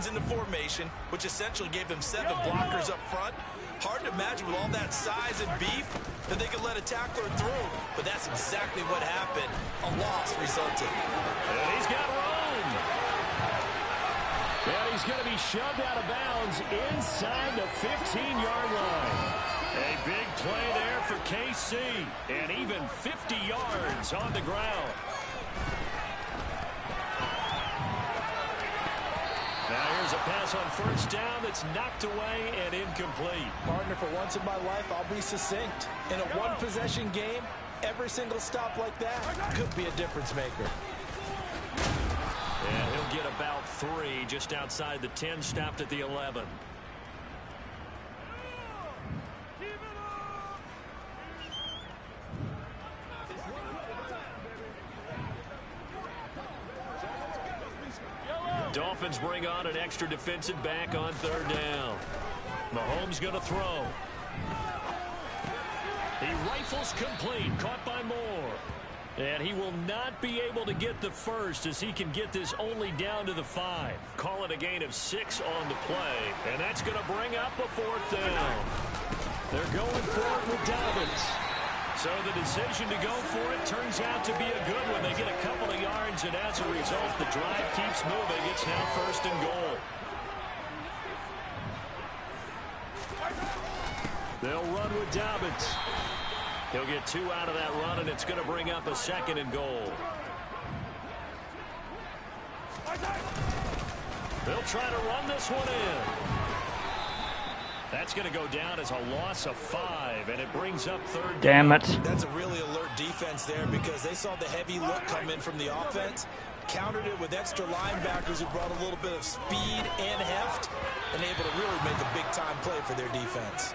Into formation, which essentially gave them 7 blockers up front. Hard to imagine with all that size and beef that they could let a tackler through, but that's exactly what happened. A loss resulted. And he's got room. And he's going to be shoved out of bounds inside the 15-yard line. A big play there for KC, and even 50 yards on the ground. Now here's a pass on first down that's knocked away and incomplete. Partner, for once in my life, I'll be succinct. In a one-possession game, every single stop like that could be a difference maker. And he'll get about 3 just outside the 10, stopped at the 11. Dolphins bring on an extra defensive back on third down. Mahomes going to throw. He rifles complete, caught by Moore. And he will not be able to get the first as he can get this only down to the 5. Call it a gain of 6 on the play. And that's going to bring up a 4th down. They're going for it with Dobbins. So the decision to go for it turns out to be a good one. They get a couple of yards, and as a result, the drive keeps moving. It's now 1st and goal. They'll run with Dobbins. He'll get 2 out of that run, and it's going to bring up a 2nd and goal. They'll try to run this one in. That's going to go down as a loss of 5, and it brings up 3rd down. Damn it. That's a really alert defense there because they saw the heavy look come in from the offense, countered it with extra linebackers who brought a little bit of speed and heft, and able to really make a big-time play for their defense.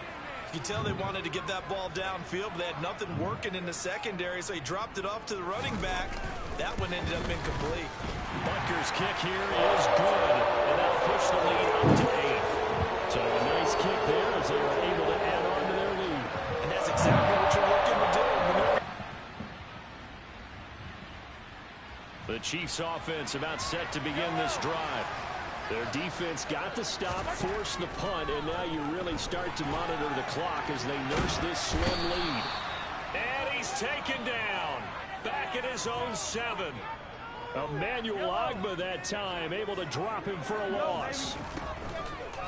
You can tell they wanted to get that ball downfield, but they had nothing working in the secondary, so he dropped it off to the running back. That one ended up incomplete. Butker's kick here is good, and that'll push the lead up to 8. So a nice kick there as they were able to add on to their lead. And that's exactly what you're looking to do. The Chiefs offense about set to begin this drive. Their defense got the stop, forced the punt, and now you really start to monitor the clock as they nurse this slim lead. And he's taken down. Back at his own 7. Emmanuel Ogbah that time, able to drop him for a loss.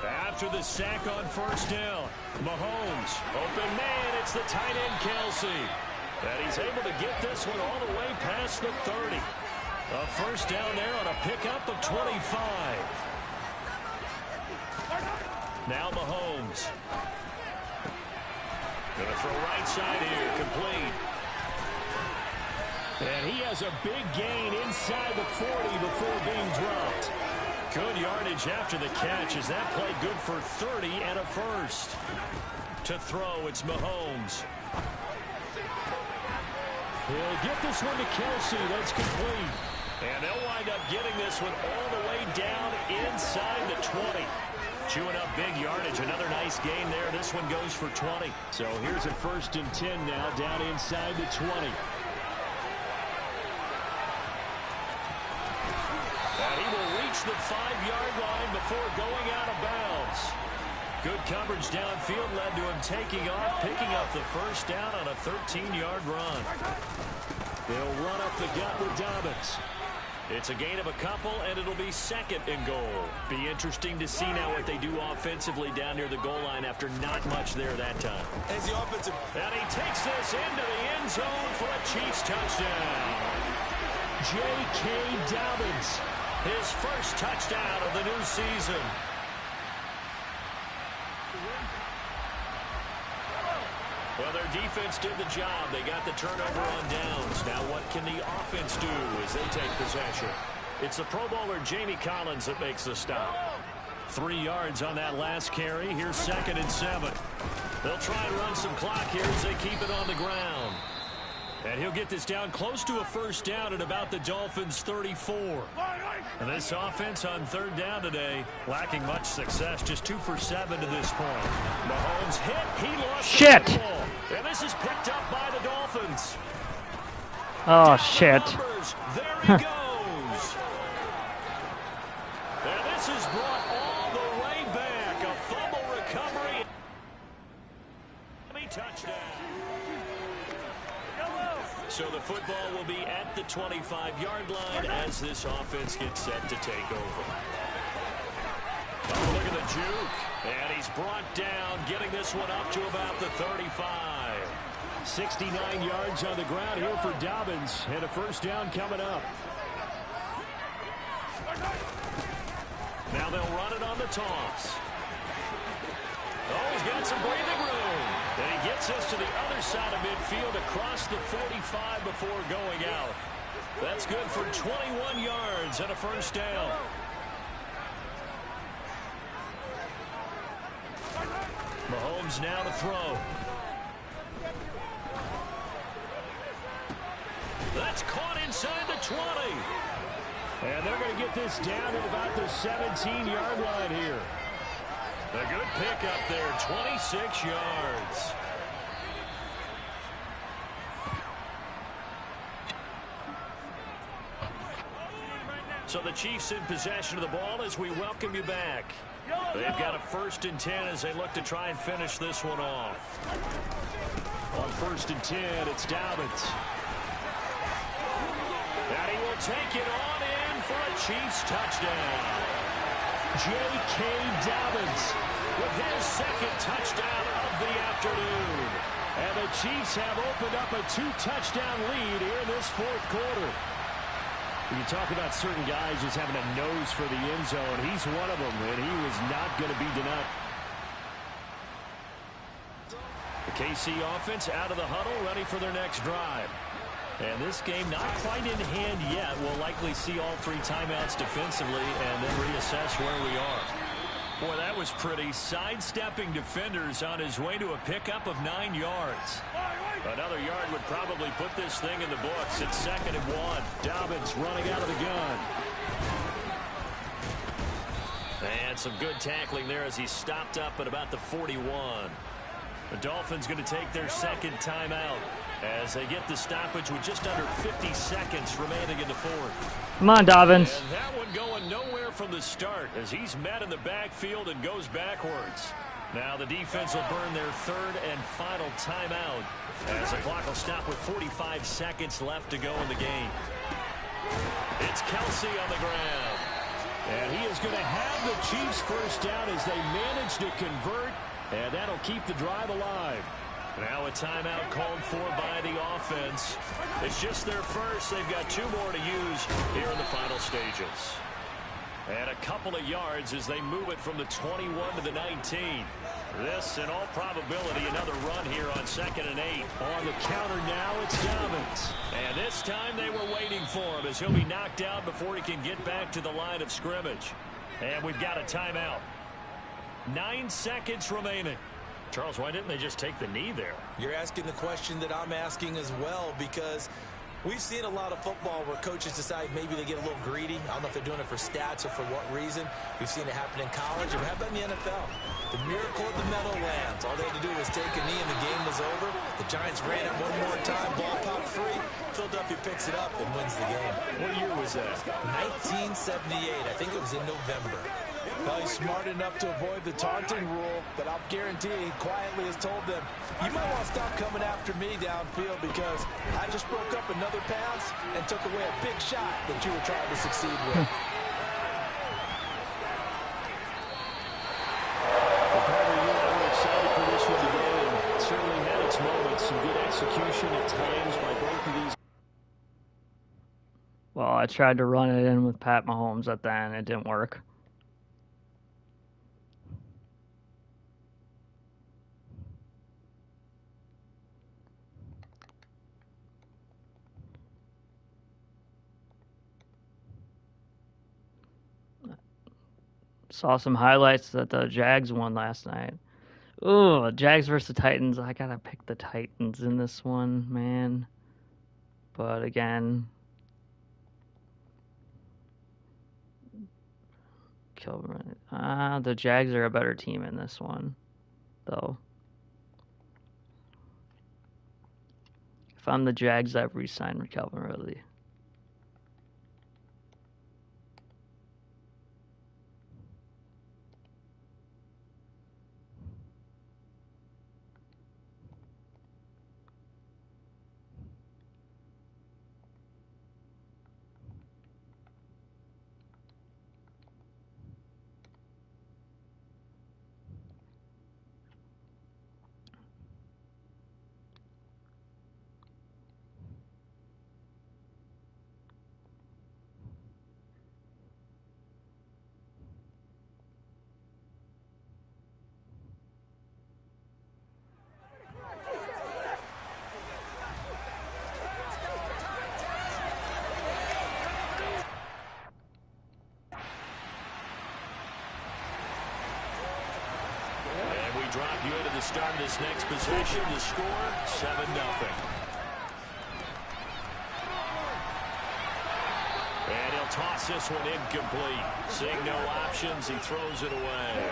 After the sack on first down, Mahomes, open man, it's the tight end Kelsey. And he's able to get this one all the way past the 30. A first down there on a pickup of 25. Now Mahomes. Going to throw right side here, complete. And he has a big gain inside the 40 before being dropped. Good yardage after the catch as that played good for 30 and a first. To throw, it's Mahomes. He'll get this one to Kelsey. That's complete. And they'll wind up getting this one all the way down inside the 20. Chewing up big yardage. Another nice gain there. This one goes for 20. So here's a 1st and 10 now down inside the 20. And he will reach the 5-yard line before going out of bounds. Good coverage downfield led to him taking off, picking up the first down on a 13-yard run. They'll run up the gut with Dobbins. It's a gain of a couple, and it'll be 2nd and goal. Be interesting to see now what they do offensively down near the goal line after not much there that time. As the offensive... And he takes this into the end zone for a Chiefs touchdown. J.K. Dobbins, his first touchdown of the new season. Well, their defense did the job. They got the turnover on downs. Now what can the offense do as they take possession? It's the Pro Bowler Jamie Collins that makes the stop. 3 yards on that last carry. Here's 2nd and 7. They'll try and run some clock here as they keep it on the ground. And he'll get this down close to a first down at about the Dolphins' 34. And this offense on 3rd down today, lacking much success, just 2 for 7 to this point. Mahomes hit, he lost the ball. And this is picked up by the Dolphins. Oh, shit. There he goes. And this is brought all the way back. A fumble recovery. Touchdown. So the football will be at the 25-yard line as this offense gets set to take over. Oh, look at the juke. And he's brought down, getting this one up to about the 35. 69 yards on the ground here for Dobbins, and a first down coming up. Now they'll run it on the toss. Oh, he's got some breathing room. And he gets us to the other side of midfield across the 45 before going out. That's good for 21 yards and a first down. Mahomes now to throw. That's caught inside the 20. And they're going to get this down to about the 17-yard line here. A good pick up there, 26 yards. So the Chiefs in possession of the ball as we welcome you back. They've got a 1st and 10 as they look to try and finish this one off. On 1st and 10, it's Dobbins. And he will take it on in for a Chiefs touchdown. J.K. Dobbins with his 2nd touchdown of the afternoon. And the Chiefs have opened up a 2-touchdown lead here in this 4th quarter. You talk about certain guys just having a nose for the end zone. He's one of them, and he was not going to be denied. The KC offense out of the huddle, ready for their next drive. And this game not quite in hand yet. We'll likely see all 3 timeouts defensively and then reassess where we are. Boy, that was pretty. Sidestepping defenders on his way to a pickup of 9 yards. Another yard would probably put this thing in the books. It's 2nd and 1. Dobbins running out of the gun. And some good tackling there as he stopped up at about the 41. The Dolphins going to take their 2nd timeout as they get the stoppage with just under 50 seconds remaining in the 4th. Come on, Dobbins. And that one going nowhere from the start as he's met in the backfield and goes backwards. Now the defense will burn their 3rd and final timeout as the clock will stop with 45 seconds left to go in the game. It's Kelsey on the ground. And he is going to have the Chiefs first down as they manage to convert, and that'll keep the drive alive. Now a timeout called for by the offense. It's just their first. They've got 2 more to use here in the final stages. And a couple of yards as they move it from the 21 to the 19. This, in all probability, another run here on 2nd and 8. On the counter now, it's Dobbins. And this time they were waiting for him as he'll be knocked out before he can get back to the line of scrimmage. And we've got a timeout. 9 seconds remaining. Charles, why didn't they just take the knee there? You're asking the question that I'm asking as well, because we've seen a lot of football where coaches decide maybe they get a little greedy. I don't know if they're doing it for stats or for what reason. We've seen it happen in college, and how about in the NFL? The miracle of the Meadowlands. All they had to do was take a knee and the game was over. The Giants ran it one more time, ball popped free. Philadelphia picks it up and wins the game. What year was that? 1978. I think it was in November. Well, he's smart enough to avoid the taunting rule, but I'll guarantee he quietly has told them, you might want to stop coming after me downfield because I just broke up another pass and took away a big shot that you were trying to succeed with. Excited for this one today, and it certainly had its moments. Some good execution at times by both of these. Well, I tried to run it in with Pat Mahomes at the end. It didn't work. Saw some highlights that the Jags won last night. Ooh, Jags versus the Titans. I gotta pick the Titans in this one, man. But again, the Jags are a better team in this one, though. If I'm the Jags, I've re-signed Calvin Ridley. Drop you into the start of this next possession. The score, 7-0. And he'll toss this one incomplete. Seeing no options, he throws it away.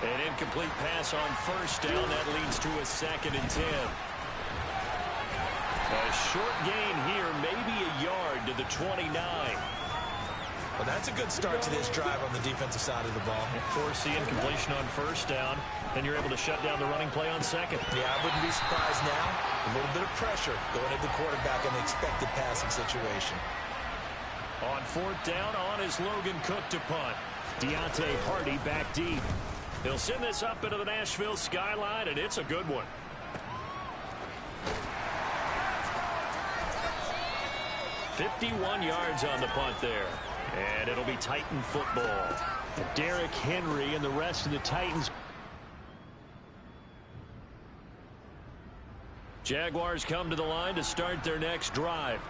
An incomplete pass on first down. That leads to a 2nd and 10. A short gain here, maybe a yard to the 29. Well, that's a good start to this drive on the defensive side of the ball. Force the incompletion on first down, then you're able to shut down the running play on second. Yeah, I wouldn't be surprised now. A little bit of pressure going at the quarterback in the expected passing situation. On 4th down, on is Logan Cook to punt. Deontay Hardy back deep. He'll send this up into the Nashville skyline, and it's a good one. "51 yards on the punt there. And it'll be Titan football. Derrick Henry and the rest of the Titans. Jaguars come to the line to start their next drive.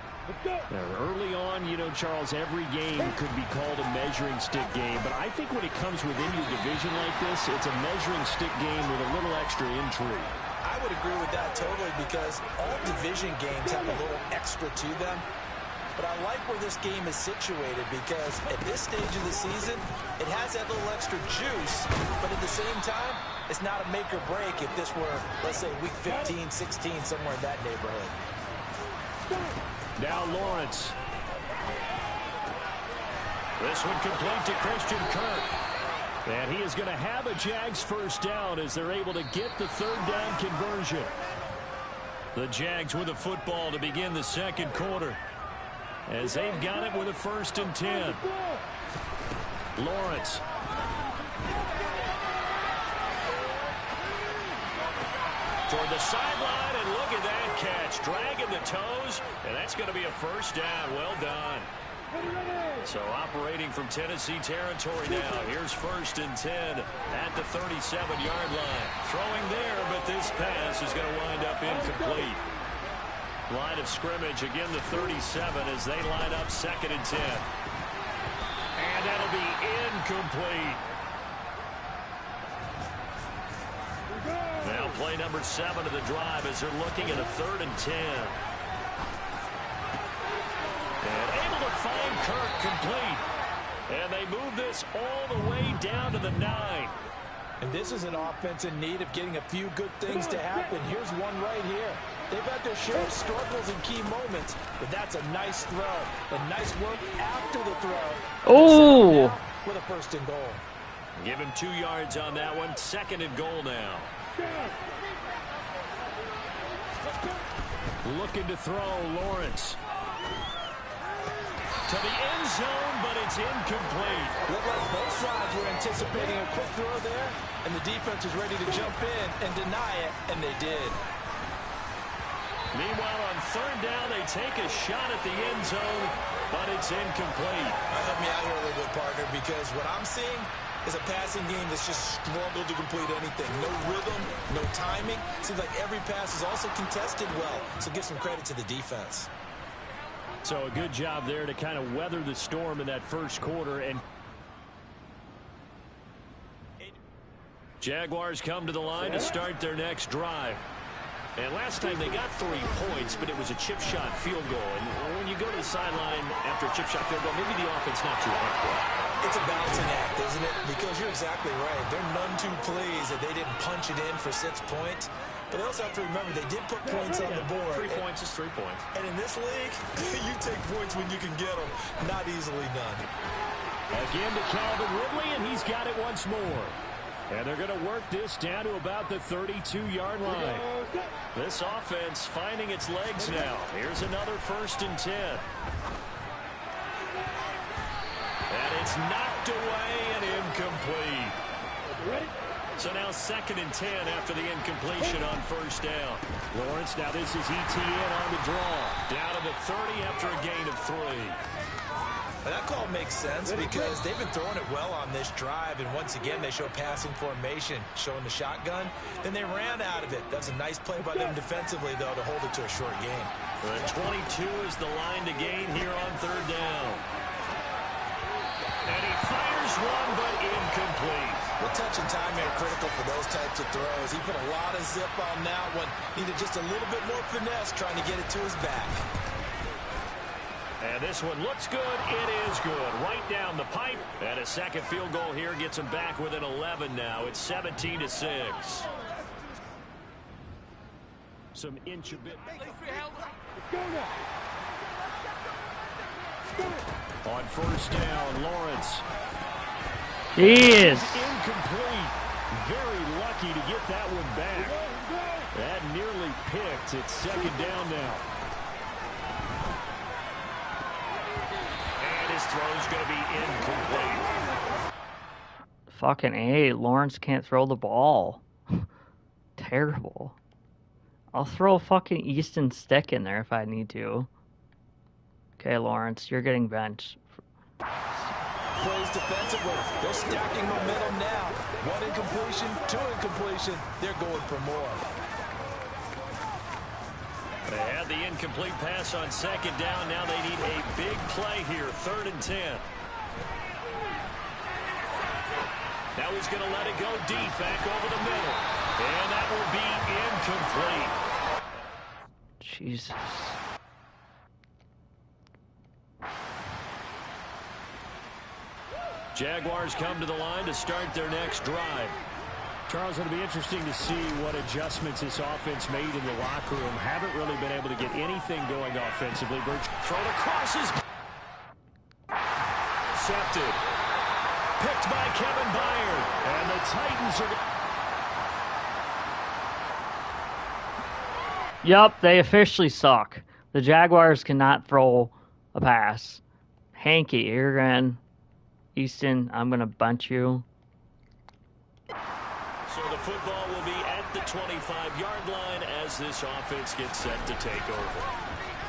Now, early on, you know, Charles, every game could be called a measuring stick game. But I think when it comes within your division like this, it's a measuring stick game with a little extra intrigue. I would agree with that totally because all division games have a little extra to them. But I like where this game is situated because at this stage of the season, it has that little extra juice, but at the same time, it's not a make or break if this were, let's say, week 15, 16, somewhere in that neighborhood. Now Lawrence. This one complete to Christian Kirk. And he is going to have a Jags first down as they're able to get the 3rd down conversion. The Jags with the football to begin the 2nd quarter, as they've got it with a 1st and 10. Lawrence. Toward the sideline, and look at that catch. Dragging the toes, and that's going to be a 1st down. Well done. So operating from Tennessee territory now. Here's 1st and 10 at the 37-yard line. Throwing there, but this pass is going to wind up incomplete. Line of scrimmage, again the 37 as they line up 2nd and 10. And that'll be incomplete. Now play number 7 of the drive as they're looking at a 3rd and 10. And able to find Kirk complete. And they move this all the way down to the 9. And this is an offense in need of getting a few good things to happen. Here's one right here. They've had their share of struggles in key moments, but that's a nice throw. And nice work after the throw. Oh! With a 1st and goal. Give him 2 yards on that one. 2nd and goal now. Looking to throw, Lawrence. To the end zone, but it's incomplete. Looked like both sides were anticipating a quick throw there, and the defense was ready to jump in and deny it, and they did. Meanwhile, on 3rd down, they take a shot at the end zone, but it's incomplete. Help me out here a little bit, partner, because what I'm seeing is a passing game that's just struggled to complete anything. No rhythm, no timing. Seems like every pass is also contested well, so give some credit to the defense. So a good job there to kind of weather the storm in that 1st quarter. And Jaguars come to the line to start their next drive. And last time they got 3 points, but it was a chip shot field goal. And when you go to the sideline after a chip shot field goal, maybe the offense not too hard. It's a balancing act, isn't it? Because you're exactly right. They're none too pleased that they didn't punch it in for 6 points. But they also have to remember they did put points on the board. 3 points is 3 points. And in this league, you take points when you can get them. Not easily done. Again to Calvin Ridley, and he's got it once more. And they're going to work this down to about the 32-yard line. This offense finding its legs now. Here's another 1st and 10. And it's knocked away and incomplete. So now 2nd and 10 after the incompletion on 1st down. Lawrence, now this is ETN on the draw. Down to the 30 after a gain of 3. And that call makes sense because they've been throwing it well on this drive, and once again they show passing formation, showing the shotgun. Then they ran out of it. That's a nice play by them defensively, though, to hold it to a short game. The 22 is the line to gain here on 3rd down. And he fires one, but incomplete. The touch and time are critical for those types of throws. He put a lot of zip on that one. Needed just a little bit more finesse trying to get it to his back. And this one looks good. It is good. Right down the pipe. And a 2nd field goal here gets him back within 11 now. It's 17-6. Some inch a bit. On 1st down, Lawrence. He is. Incomplete. Very lucky to get that one back. That nearly picked. It's 2nd down now. His throw's going to be incomplete. Fucking A. Lawrence can't throw the ball. Terrible. I'll throw a fucking Easton stick in there if I need to. Okay, Lawrence, you're getting benched. Plays defensively. They're stacking momentum now. 1 incompletion, 2 incompletion. They're going for more. They had the incomplete pass on 2nd down. Now they need a big play here. 3rd and 10. Now he's going to let it go deep back over the middle. And that will be incomplete. Jesus. Jaguars come to the line to start their next drive. Charles, it'll be interesting to see what adjustments this offense made in the locker room. Haven't really been able to get anything going offensively. Throw the crosses. Intercepted. Picked by Kevin Byard. And the Titans are... Yup, they officially suck. The Jaguars cannot throw a pass. Hanky, you're in. Easton, I'm going to bunch you. So the football will be at the 25-yard line as this offense gets set to take over.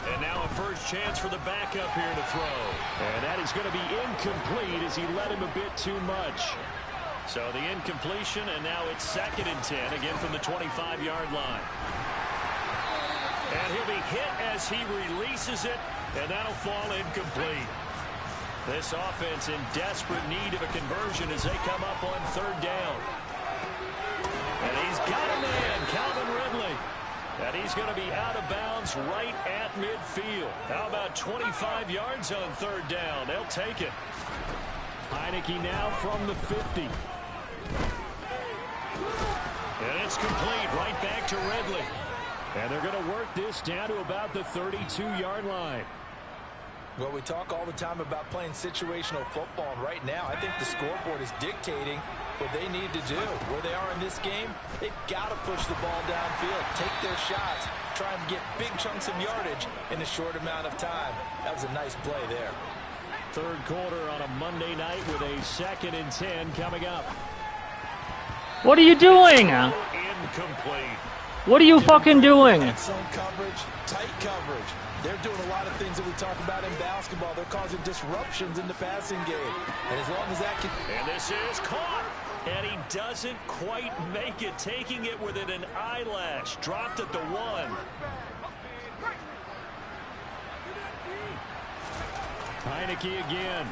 And now a first chance for the backup here to throw. And that is going to be incomplete as he led him a bit too much. So the incompletion, and now it's 2nd and 10, again from the 25-yard line. And he'll be hit as he releases it, and that'll fall incomplete. This offense in desperate need of a conversion as they come up on 3rd down. And he's got a man, Calvin Ridley. And he's going to be out of bounds right at midfield. How about 25 yards on 3rd down? They'll take it. Heineke now from the 50. And it's complete right back to Ridley. And they're going to work this down to about the 32-yard line. Well, we talk all the time about playing situational football, and right now I think the scoreboard is dictating what they need to do. Where they are in this game, they've got to push the ball downfield, take their shots, try and get big chunks of yardage in a short amount of time. That was a nice play there. 3rd quarter on a Monday night with a 2nd and 10 coming up. What are you doing? Incomplete. What are you fucking doing? Excellent coverage, tight coverage. They're doing a lot of things that we talk about in basketball. They're causing disruptions in the passing game. And as long as that can... And this is caught. And he doesn't quite make it, taking it within an eyelash. Dropped at the 1. Heineke again.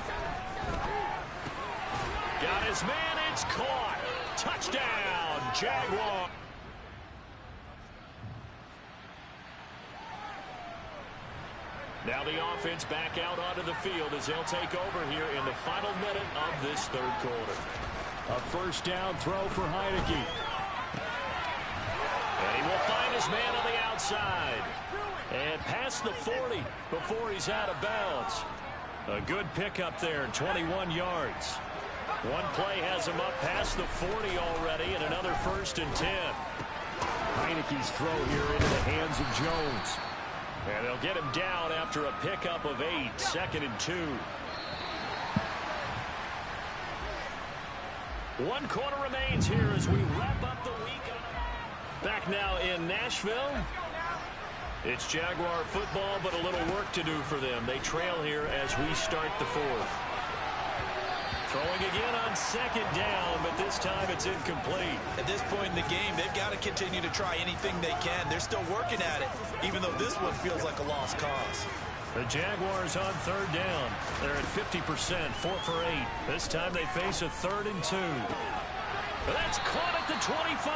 Got his man. It's caught. Touchdown, Jaguar. Now the offense back out onto the field as they'll take over here in the final minute of this third quarter. A first down throw for Heineke. And he will find his man on the outside. And past the 40 before he's out of bounds. A good pickup there, 21 yards. One play has him up past the 40 already, and another 1st and 10. Heineke's throw here into the hands of Jones. And they'll get him down after a pickup of 8, 2nd and 2. 1 quarter remains here as we wrap up the week. Back now in Nashville. It's Jaguar football, but a little work to do for them. They trail here as we start the 4th. Throwing again on 2nd down, but this time it's incomplete. At this point in the game, they've got to continue to try anything they can. They're still working at it, even though this one feels like a lost cause. The Jaguars on 3rd down. They're at 50%, 4 for 8. This time they face a 3rd and 2. That's caught at the 25.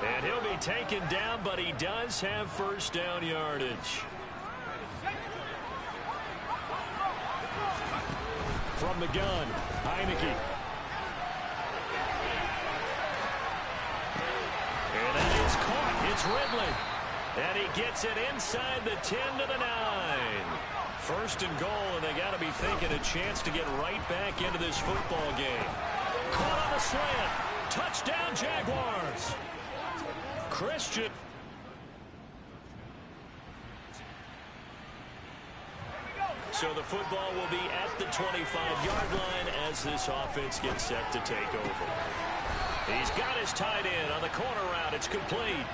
And he'll be taken down, but he does have 1st down yardage. From the gun, Heineke. And that is caught. It's Ridley. And he gets it inside the 10 to the 9. 1st and goal, and they got to be thinking a chance to get right back into this football game. Caught on the slant. Touchdown, Jaguars. Christian. So the football will be at the 25-yard line as this offense gets set to take over. He's got his tight end on the corner route. It's complete.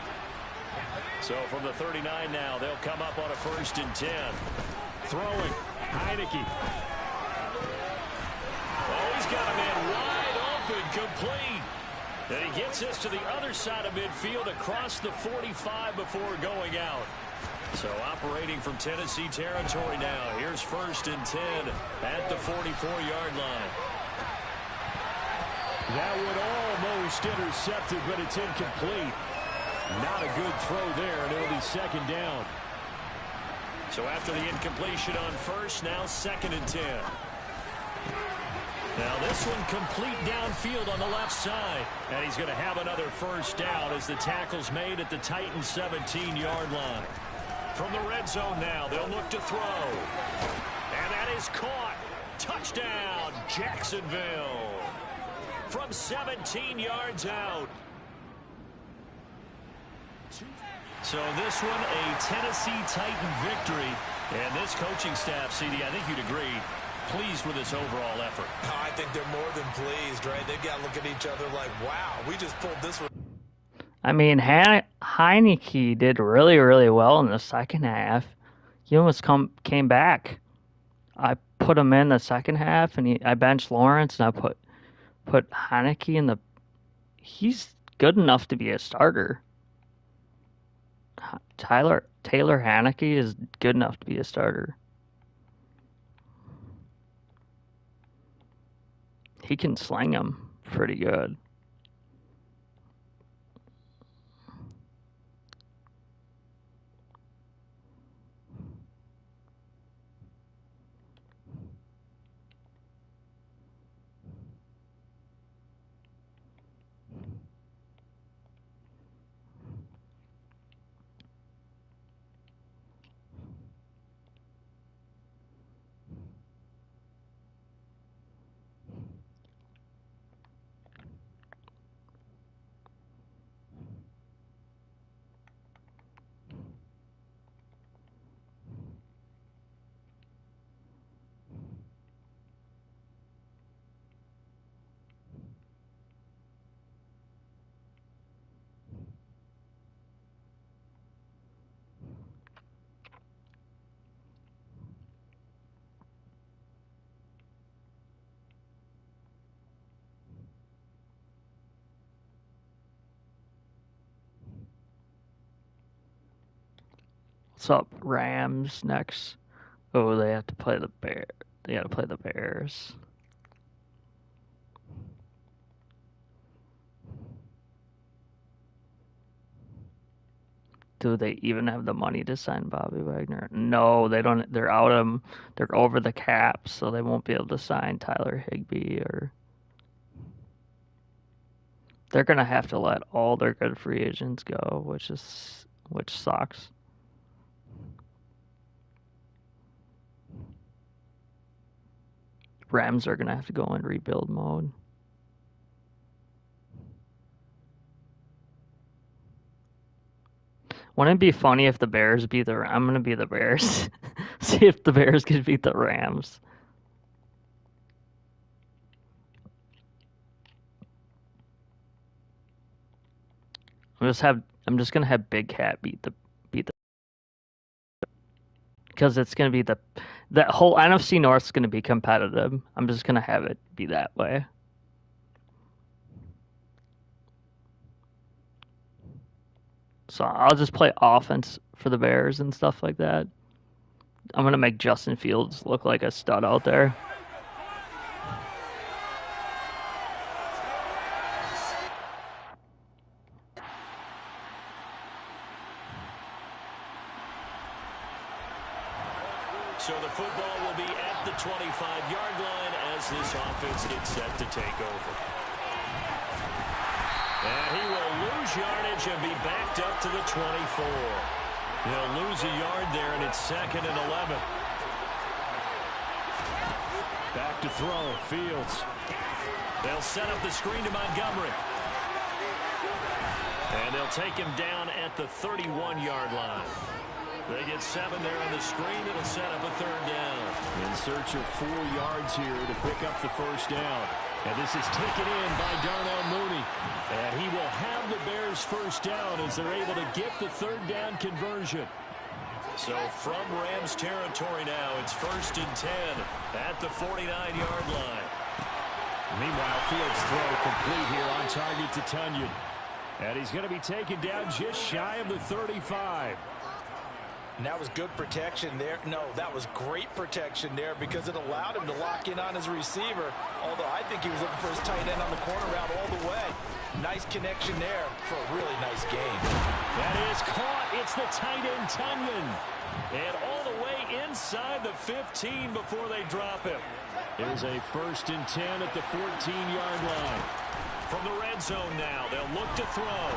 So from the 39 now, they'll come up on a 1st and 10. Throwing. Heineke. Oh, he's got a man wide open, complete. And he gets this to the other side of midfield across the 45 before going out. So operating from Tennessee territory now. Here's 1st and 10 at the 44-yard line. That would almost intercept it, but it's incomplete. Not a good throw there, and it'll be 2nd down. So after the incompletion on 1st, now 2nd and 10. Now this one complete downfield on the left side. And he's going to have another 1st down as the tackle's made at the Titans' 17-yard line. From the red zone now, they'll look to throw. And that is caught. Touchdown, Jacksonville. From 17 yards out. So this one, a Tennessee Titan victory. And this coaching staff, CD, I think you'd agree, pleased with this overall effort. I think they're more than pleased, right? They've got to look at each other like, wow, we just pulled this one. I mean, Heineke did really, really well in the second half. He almost came back. I put him in the second half, and I benched Lawrence, and I put Heineke in the. He's good enough to be a starter. Taylor Heineke is good enough to be a starter. He can sling him pretty good. What's up, Rams next? Oh, they have to play the Bears. They got to play the Bears. Do they even have the money to sign Bobby Wagner? No, they don't. They're out of. They're over the cap, so they won't be able to sign Tyler Higbee or. They're gonna have to let all their good free agents go, which sucks. Rams are gonna have to go in rebuild mode. Wouldn't it be funny if the Bears beat the? I'm gonna be the Bears. See if the Bears can beat the Rams. I'm just gonna have Big Cat beat the because it's gonna be that whole NFC North's gonna be competitive. I'm just gonna have it be that way. So I'll just play offense for the Bears and stuff like that. I'm gonna make Justin Fields look like a stud out there. So the football will be at the 25-yard line as this offense gets set to take over. And he will lose yardage and be backed up to the 24. He'll lose a yard there, and it's 2nd and 11. Back to throw, Fields. They'll set up the screen to Montgomery. And they'll take him down at the 31-yard line. They get 7 there on the screen. It'll set up a 3rd down. In search of 4 yards here to pick up the 1st down. And this is taken in by Darnell Mooney. And he will have the Bears' 1st down as they're able to get the 3rd down conversion. So from Rams territory now, it's 1st and 10 at the 49-yard line. Meanwhile, Fields' throw complete here on target to Tunyon. And he's going to be taken down just shy of the 35. And that was good protection there. No, that was great protection there because it allowed him to lock in on his receiver. Although I think he was looking for his tight end on the corner route all the way. Nice connection there for a really nice game. That is caught. It's the tight end Tunyon. And all the way inside the 15 before they drop him. Here's a 1st and 10 at the 14-yard line. From the red zone now, they'll look to throw.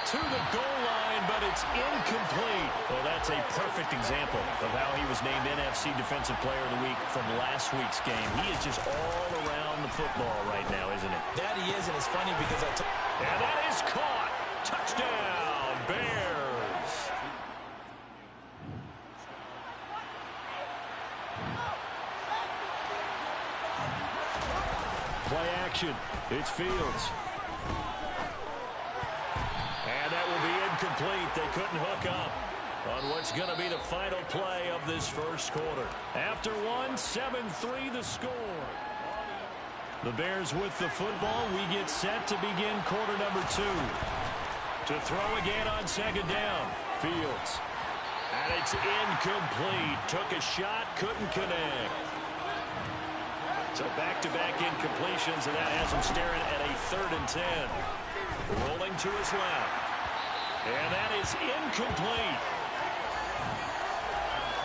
To the goal line, but it's incomplete. Well, that's a perfect example of how he was named NFC Defensive Player of the Week from last week's game. He is just all around the football right now, isn't it? That he is, and it's funny because and that is caught. Touchdown, Bears. Play action. It's Fields. And that will be incomplete. They couldn't hook up on what's going to be the final play of this 1st quarter. After 7-3 the score. The Bears with the football. We get set to begin quarter number 2. To throw again on 2nd down. Fields. And it's incomplete. Took a shot, couldn't connect. So back-to-back incompletions, and that has him staring at a 3rd and 10. Rolling to his left. And that is incomplete.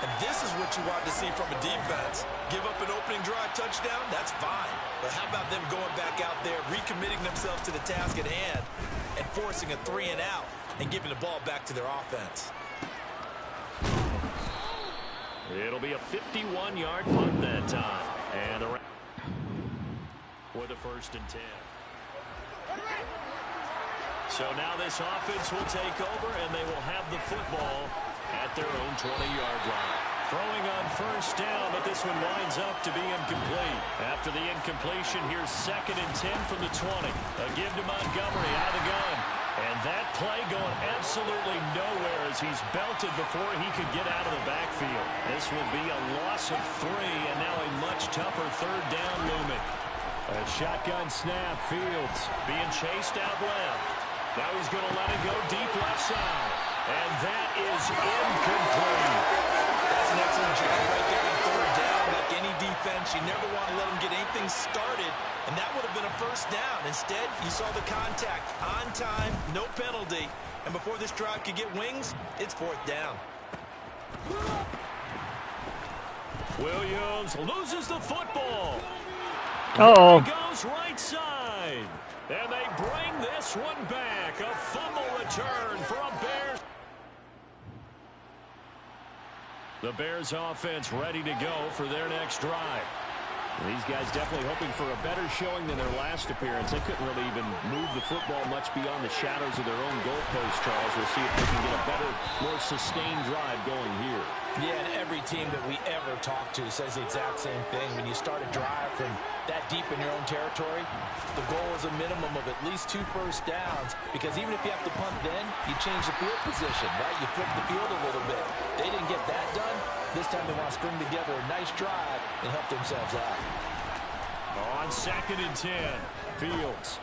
And this is what you want to see from a defense. Give up an opening drive touchdown, that's fine. But how about them going back out there, recommitting themselves to the task at hand, and forcing a 3 and out, and giving the ball back to their offense. It'll be a 51-yard punt that time. And for the 1st and 10. So now this offense will take over, and they will have the football at their own 20-yard line. Throwing on 1st down, but this one winds up to be incomplete. After the incompletion, here's 2nd and 10 from the 20. A give to Montgomery out of the gun. And that play going absolutely nowhere as he's belted before he could get out of the backfield. This will be a loss of 3, and now a much tougher 3rd down looming. A shotgun snap, Fields being chased out left. Now he's going to let it go deep left side. And that is incomplete. That's an excellent job right there on 3rd down. Like any defense, You never want to let him get anything started, and that would have been a first down. Instead, you saw the contact on time, no penalty, and before this drive could get wings, it's fourth down. Williams loses the football. Uh-oh. He goes right side. And they bring this one back. A fumble return for a Bears. The Bears offense ready to go for their next drive. These guys definitely hoping for a better showing than their last appearance. They couldn't really even move the football much beyond the shadows of their own goalpost, Charles. We'll see if they can get a better, more sustained drive going here. Yeah, and every team that we ever talk to says the exact same thing. When you start a drive from that deep in your own territory, the goal is a minimum of at least 2 first downs, because even if you have to punt then, you change the field position, right? You flip the field a little bit. They didn't get that done. This time they want to string together a nice drive and help themselves out. On 2nd and 10, Fields.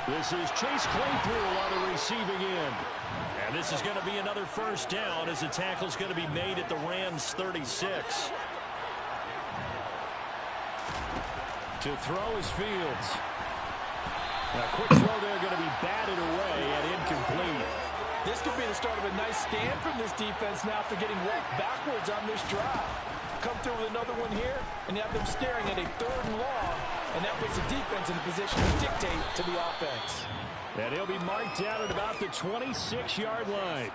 This is Chase Claypool on the receiving end. And this is going to be another first down as the tackle's going to be made at the Rams 36. To throw is Fields. A quick throw there going to be batted away and incomplete. This could be the start of a nice stand from this defense now after getting walked backwards on this drive. Come through with another one here, and you have them staring at a 3rd and long, and that puts the defense in a position to dictate to the offense. And he'll be marked down at about the 26-yard line.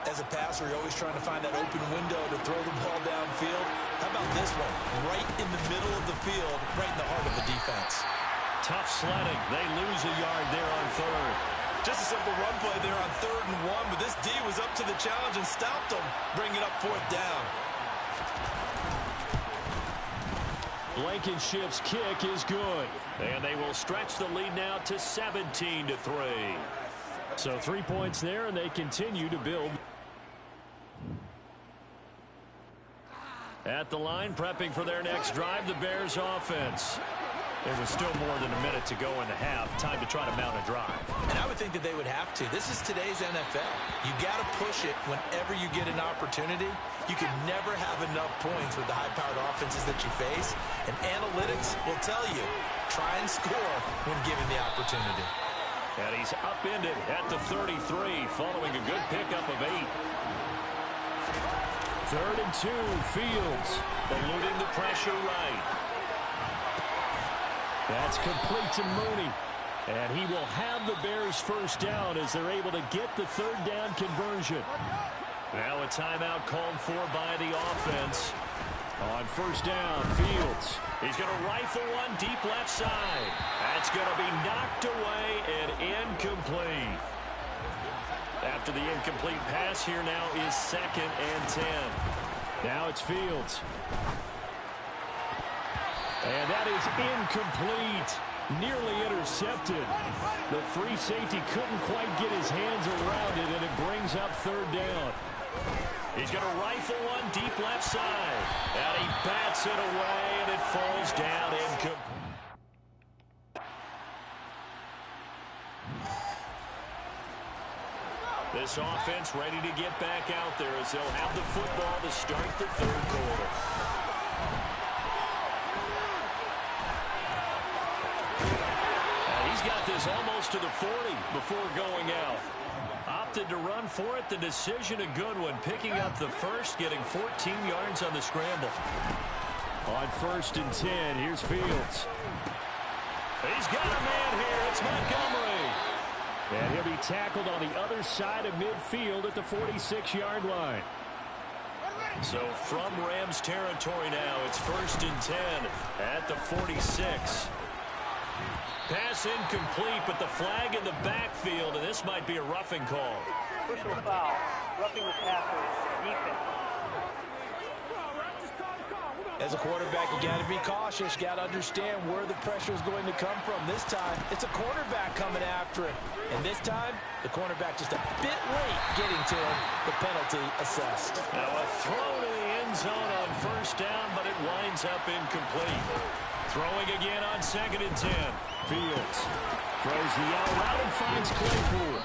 As a passer, you're always trying to find that open window to throw the ball downfield. How about this one? Right in the middle of the field, right in the heart of the defense. Tough sledding. They lose a yard there on 3rd. Just a simple run play there on 3rd and 1, but this D was up to the challenge and stopped them, bringing up 4th down. Blankenship's kick is good. And they will stretch the lead now to 17-3. So 3 points there, and they continue to build. At the line, prepping for their next drive, the Bears offense. There was still more than a minute to go in the half. Time to try to mount a drive. And I would think that they would have to. This is today's NFL. You got to push it whenever you get an opportunity. You can never have enough points with the high-powered offenses that you face. And analytics will tell you, try and score when given the opportunity. And he's upended at the 33 following a good pickup of 8. 3rd and 2, Fields eluding the pressure right. That's complete to Mooney. And he will have the Bears first down as they're able to get the 3rd down conversion. Now a timeout called for by the offense. On first down, Fields. He's going to rifle one deep left side. That's going to be knocked away and incomplete. After the incomplete pass, here now is 2nd and 10. Now it's Fields. And that is incomplete. Nearly intercepted. The free safety couldn't quite get his hands around it, and it brings up 3rd down. He's going to rifle one deep left side. And he bats it away, and it falls down incomplete. This offense ready to get back out there as they'll have the football to start the 3rd quarter. He's got this almost to the 40 before going out. Opted to run for it. The decision a good one. Picking up the first, getting 14 yards on the scramble. On 1st and 10, here's Fields. He's got a man here. It's Montgomery. And he'll be tackled on the other side of midfield at the 46-yard line. So from Rams territory now, it's 1st and 10 at the 46. Pass incomplete, but the flag in the backfield, and this might be a roughing call. Personal foul, roughing the passer, defense. As a quarterback, you got to be cautious. You got to understand where the pressure is going to come from. This time, it's a cornerback coming after him. And this time, the cornerback just a bit late getting to him. The penalty assessed. Now a throw to the end zone on first down, but it winds up incomplete. Throwing again on 2nd and 10. Fields throws the out route and finds Claypool.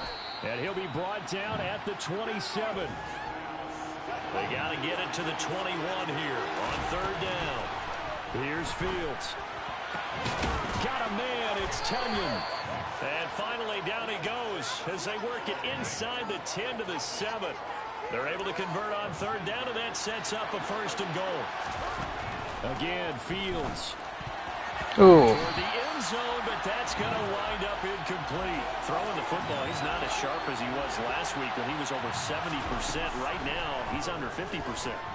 And he'll be brought down at the 27. They got to get it to the 21 here on 3rd down. Here's Fields. Got a man. It's Tunyon. And finally down he goes as they work it inside the 10 to the 7. They're able to convert on third down, and that sets up a 1st and goal. Again, Fields. Ooh. For the end zone, but that's going to wind up incomplete. Throwing the football, he's not as sharp as he was last week when he was over 70%. Right now, he's under 50%.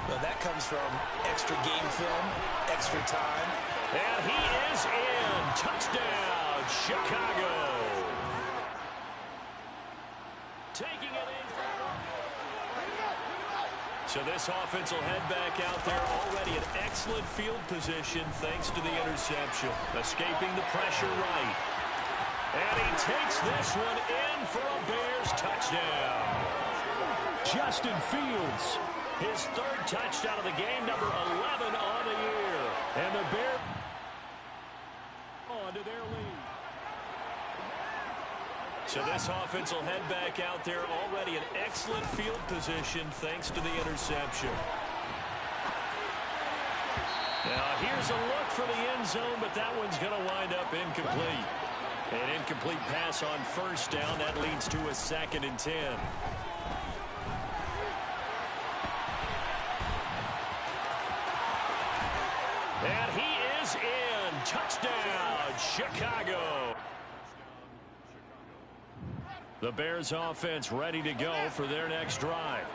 Well, that comes from extra game film, extra time. And he is in. Touchdown, Chicago. Taking it in. So this offense will head back out there, already in excellent field position thanks to the interception. Escaping the pressure right. And he takes this one in for a Bears touchdown. Justin Fields, his 3rd touchdown of the game, number 11 on the year. And the Bears on to their lead. So this offense will head back out there, already in excellent field position thanks to the interception. Now here's a look for the end zone, but that one's going to wind up incomplete. An incomplete pass on 1st down. That leads to a 2nd and 10. And he is in. Touchdown, Chicago. The Bears offense ready to go for their next drive.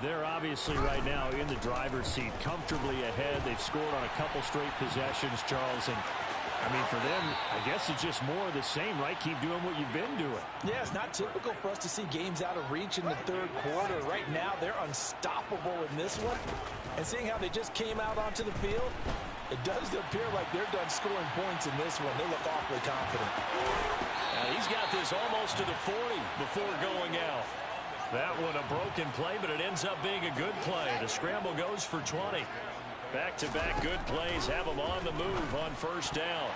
They're obviously right now in the driver's seat, comfortably ahead. They've scored on a couple straight possessions, Charles. And, I mean, for them, I guess it's just more of the same, right? Keep doing what you've been doing. Yeah, it's not typical for us to see games out of reach in the 3rd quarter. Right now, they're unstoppable in this one. And seeing how they just came out onto the field, it does appear like they're done scoring points in this one. They look awfully confident. Now he's got this almost to the 40 before going out. That one a broken play, but it ends up being a good play. The scramble goes for 20. Back-to-back good plays have them on the move on 1st down.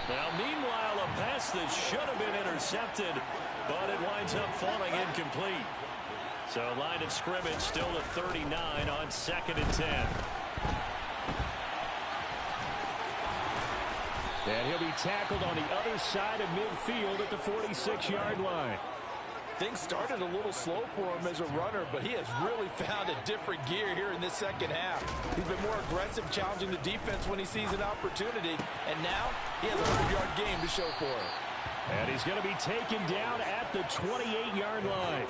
Now, meanwhile, a pass that should have been intercepted, but it winds up falling incomplete. So line of scrimmage still at 39 on 2nd and 10. And he'll be tackled on the other side of midfield at the 46-yard line. Things started a little slow for him as a runner, but he has really found a different gear here in this 2nd half. He's been more aggressive, challenging the defense when he sees an opportunity, and now he has a 100-yard game to show for it. And he's going to be taken down at the 28-yard line.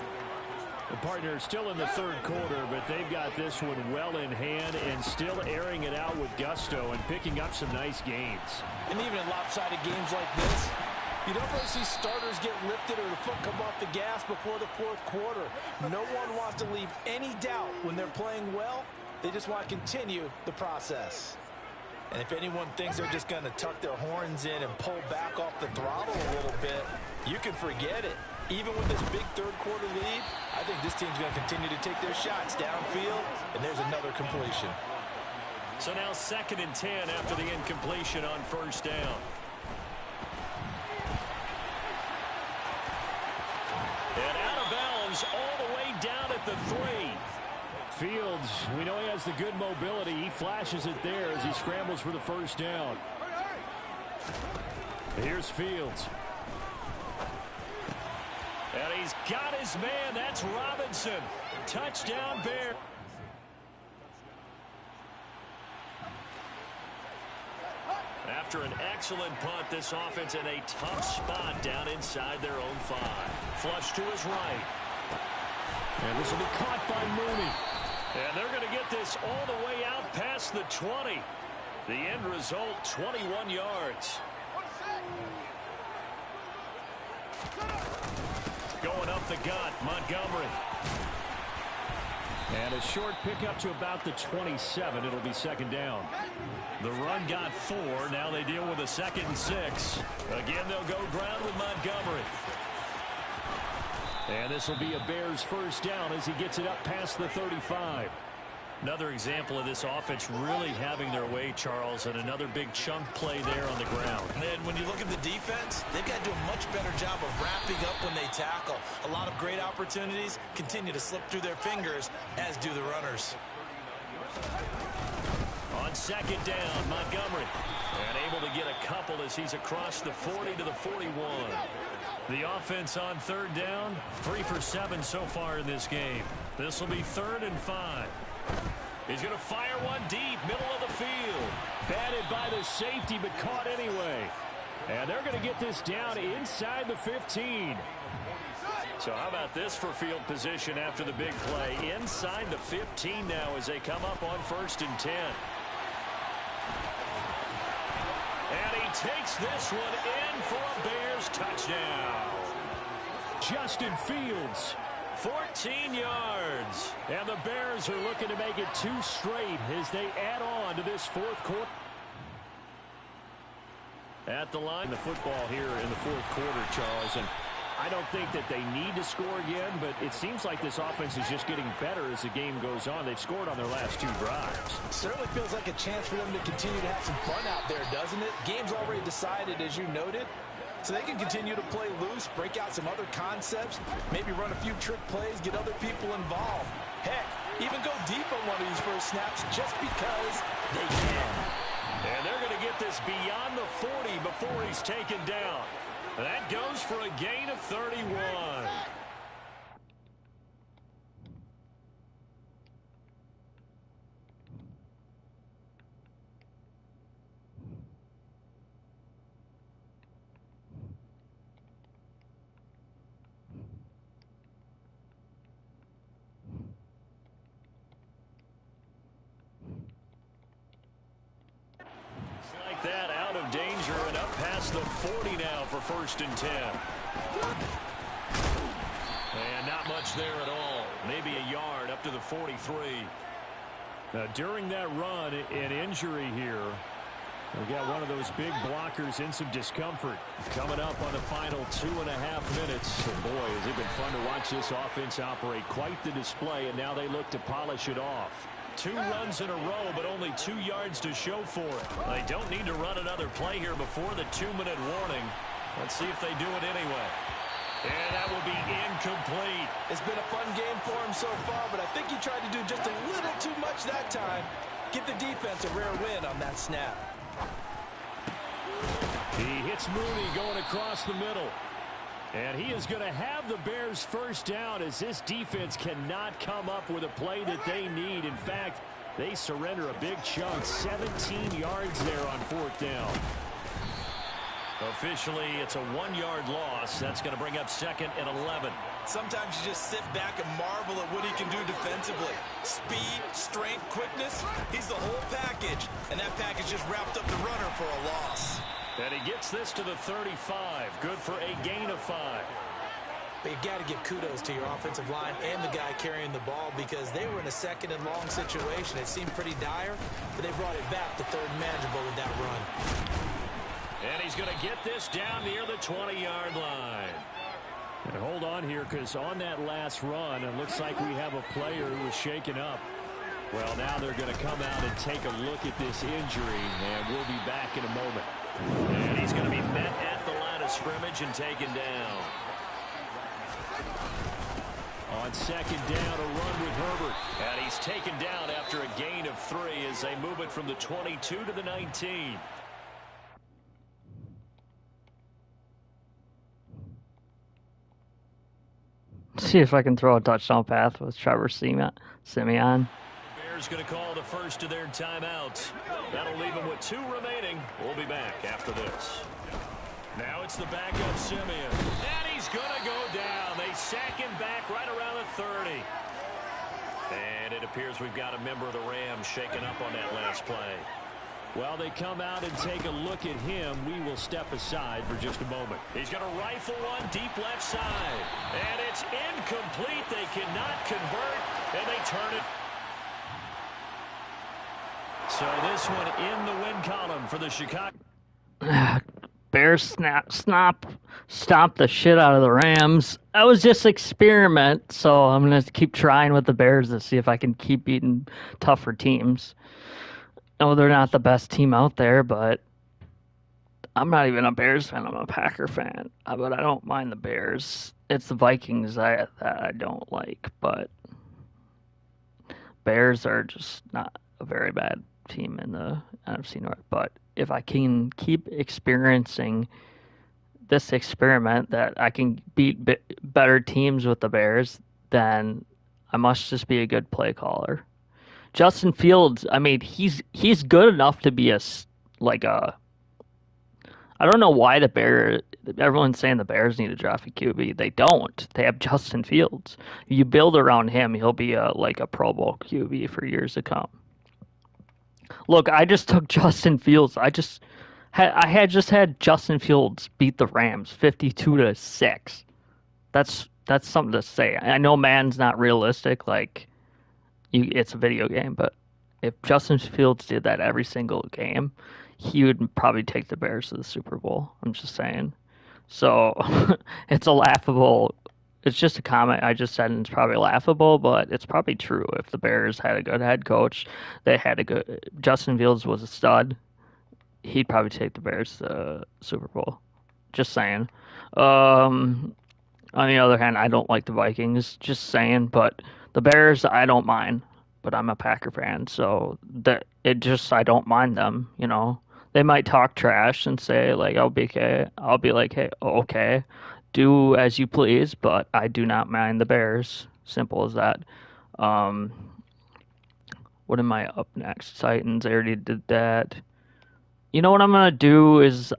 The partner still in the 3rd quarter, but they've got this one well in hand and still airing it out with gusto and picking up some nice gains. And even in lopsided games like this, you don't really see starters get lifted or the foot come off the gas before the 4th quarter. No one wants to leave any doubt when they're playing well. They just want to continue the process. And if anyone thinks they're just going to tuck their horns in and pull back off the throttle a little bit, you can forget it. Even with this big 3rd quarter lead, I think this team's going to continue to take their shots downfield, and there's another completion. So now 2nd and 10 after the incompletion on 1st down. And out of bounds all the way down at the 3. Fields, we know he has the good mobility. He flashes it there as he scrambles for the 1st down. Here's Fields. And he's got his man. That's Robinson. Touchdown, Bear. After an excellent punt, this offense in a tough spot down inside their own 5. Flush to his right. And this will be caught by Mooney. And they're going to get this all the way out past the 20. The end result, 21 yards. Going up the gut, Montgomery. And a short pickup to about the 27. It'll be 2nd down. The run got 4. Now they deal with a 2nd and 6. Again, they'll go ground with Montgomery. And this will be a Bears 1st down as he gets it up past the 35. Another example of this offense really having their way, Charles, and another big chunk play there on the ground. And when you look at the defense, they've got to do a much better job of wrapping up when they tackle. A lot of great opportunities continue to slip through their fingers, as do the runners. On second down, Montgomery. And able to get a couple as he's across the 40 to the 41. The offense on third down, 3 for 7 so far in this game. This will be 3rd and 5. He's going to fire one deep, middle of the field. Batted by the safety, but caught anyway. And they're going to get this down inside the 15. So how about this for field position after the big play? Inside the 15 now as they come up on 1st and 10. And he takes this one in for a Bears touchdown. Justin Fields, 14 yards. And the Bears are looking to make it 2 straight as they add on to this 4th quarter. At the line, the football here in the 4th quarter, Charles. And I don't think that they need to score again, but it seems like this offense is just getting better as the game goes on. They've scored on their last 2 drives. Certainly feels like a chance for them to continue to have some fun out there, doesn't it? Game's already decided, as you noted. So they can continue to play loose, break out some other concepts, maybe run a few trick plays, get other people involved. Heck, even go deep on one of these first snaps just because they can. And they're going to get this beyond the 40 before he's taken down. That goes for a gain of 31. That out of danger and up past the 40 now for 1st and 10. And not much there at all. Maybe a yard up to the 43. Now, during that run, an injury here. We got one of those big blockers in some discomfort. Coming up on the final 2.5 minutes. And boy, has it been fun to watch this offense operate. Quite the display, and now they look to polish it off. 2 runs in a row, but only 2 yards to show for it. They don't need to run another play here before the 2-minute warning. Let's see if they do it anyway. And that will be incomplete. It's been a fun game for him so far, but I think he tried to do just a little too much that time. Give the defense a rare win on that snap. He hits Mooney going across the middle. And he is going to have the Bears first down as this defense cannot come up with a play that they need. In fact, they surrender a big chunk, 17 yards there on 4th down. Officially, it's a 1-yard loss. That's going to bring up 2nd and 11. Sometimes you just sit back and marvel at what he can do defensively. Speed, strength, quickness, he's the whole package. And that package just wrapped up the runner for a loss. And he gets this to the 35. Good for a gain of 5. But you got to give kudos to your offensive line and the guy carrying the ball because they were in a 2nd and long situation. It seemed pretty dire, but they brought it back to 3rd and manageable with that run. And he's going to get this down near the 20-yard line. And hold on here because on that last run, it looks like we have a player who was shaken up. Well, now they're going to come out and take a look at this injury, and we'll be back in a moment. And he's going to be met at the line of scrimmage and taken down. On 2nd down, a run with Herbert. And he's taken down after a gain of 3 as they move it from the 22 to the 19. See if I can throw a touchdown pass with Trevor Simeon. Bears going to call the first of their timeouts. That'll leave them with 2 remaining. We'll be back after this. Now it's the backup Simeon. And he's going to go down. They sack him back right around the 30. And it appears we've got a member of the Rams shaken up on that last play. While they come out and take a look at him, we will step aside for just a moment. He's going to rifle one deep left side. And it's incomplete. They cannot convert, and they turn it. So this one in the win column for the Chicago. Bears stomp the shit out of the Rams. That was just experiment, so I'm going to keep trying with the Bears to see if I can keep beating tougher teams. No, they're not the best team out there, but I'm not even a Bears fan. I'm a Packer fan, but I don't mind the Bears. It's the Vikings that I don't like, but Bears are just not a very bad team in the NFC North. But if I can keep experiencing this experiment that I can beat better teams with the Bears, then I must just be a good play caller. Justin Fields, I mean, he's good enough to be like a. I don't know why everyone's saying the Bears need to draft a QB. They don't. They have Justin Fields. You build around him, he'll be like a Pro Bowl QB for years to come. Look, I just took Justin Fields. I had just had Justin Fields beat the Rams 52-6. That's something to say. I know Madden's not realistic, like it's a video game, but if Justin Fields did that every single game, he would probably take the Bears to the Super Bowl. I'm just saying. So it's a laughable. It's just a comment I just said, and it's probably laughable, but it's probably true. If the Bears had a good head coach, they had a good. Justin Fields was a stud. He'd probably take the Bears to the Super Bowl. Just saying. On the other hand, I don't like the Vikings. Just saying, but the Bears, I don't mind. But I'm a Packer fan, so that it just I don't mind them. You know, they might talk trash and say like I'll be okay. I'll be like, hey, okay, do as you please. But I do not mind the Bears. Simple as that. Um, what am I up next? Titans. I already did that. You know what I'm gonna do is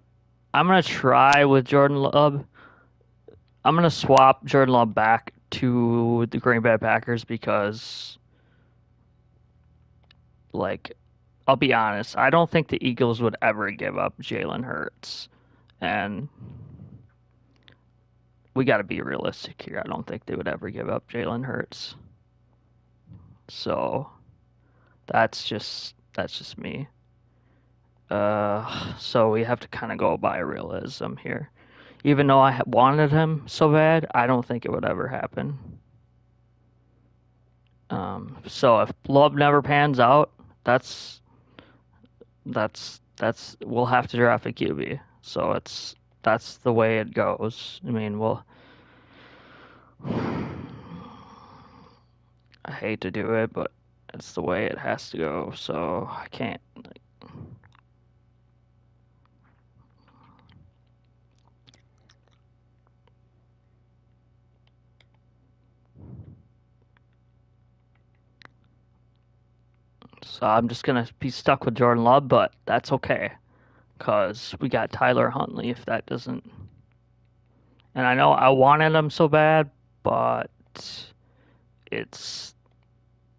I'm gonna try with Jordan Love. I'm gonna swap Jordan Love back to the Green Bay Packers because, like, I'll be honest, I don't think the Eagles would ever give up Jalen Hurts, and we got to be realistic here. I don't think they would ever give up Jalen Hurts. So that's just me. So we have to kind of go by realism here. Even though I wanted him so bad, I don't think it would ever happen. So if Love never pans out, that's we'll have to draft a QB. So that's the way it goes. I mean, I hate to do it, but it's the way it has to go. So I can't. So I'm just gonna be stuck with Jordan Love, but that's okay, cause we got Tyler Huntley. If that doesn't, and I know I wanted him so bad, but it's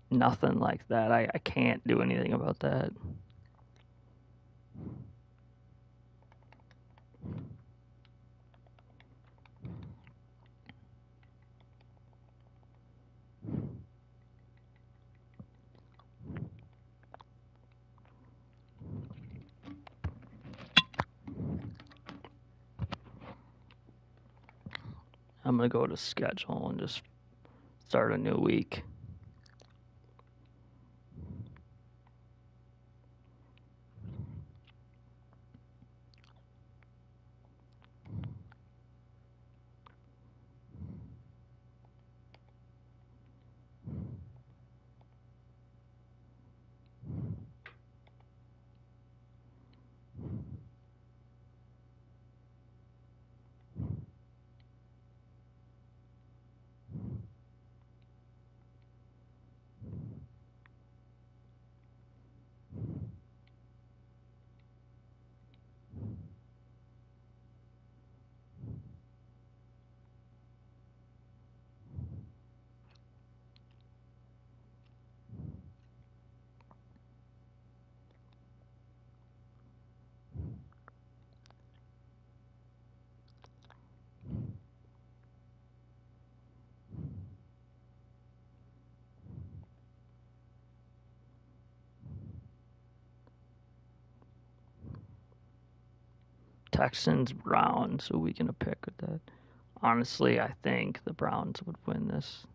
nothing like that. I can't do anything about that. I'm gonna go to schedule and just start a new week. Texans, Browns. Who we gonna pick with that? Honestly, I think the Browns would win this.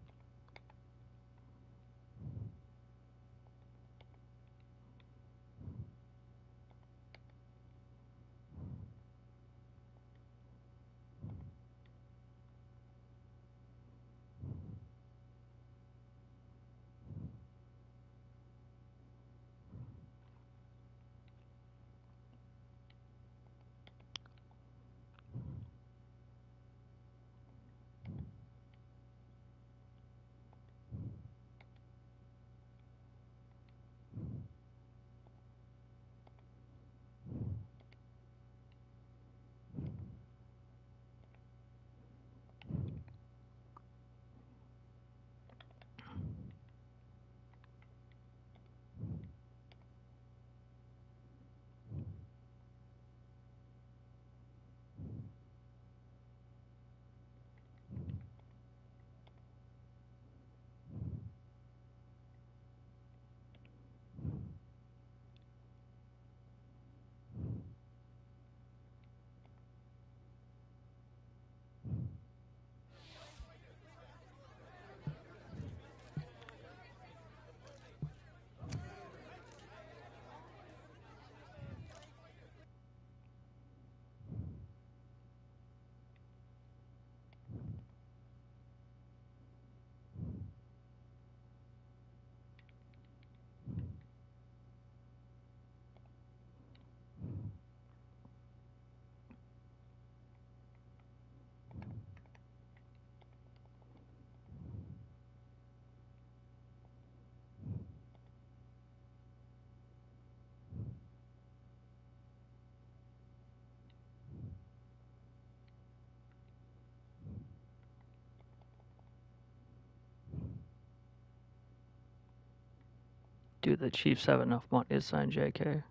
Do the Chiefs have enough money to sign JK?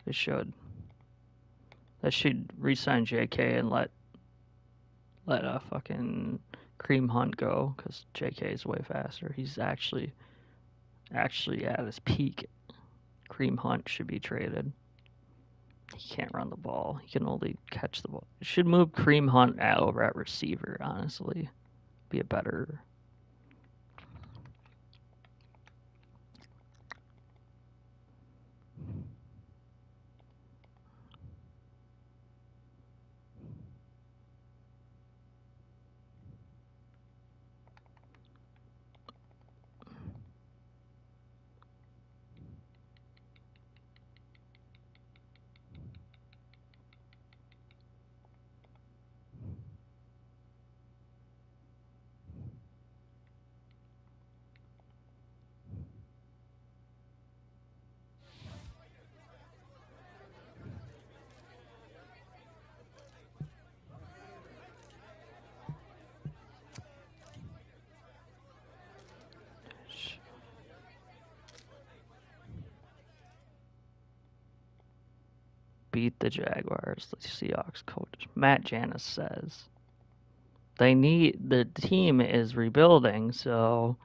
They should. They should re-sign JK and let a fucking Kareem Hunt go, because JK is way faster. He's actually at his peak. Kareem Hunt should be traded. He can't run the ball. He can only catch the ball. Should move Kareem Hunt over at receiver, honestly. Be a better... Beat the Jaguars, the Seahawks coach. Matt Janis says. The team is rebuilding, so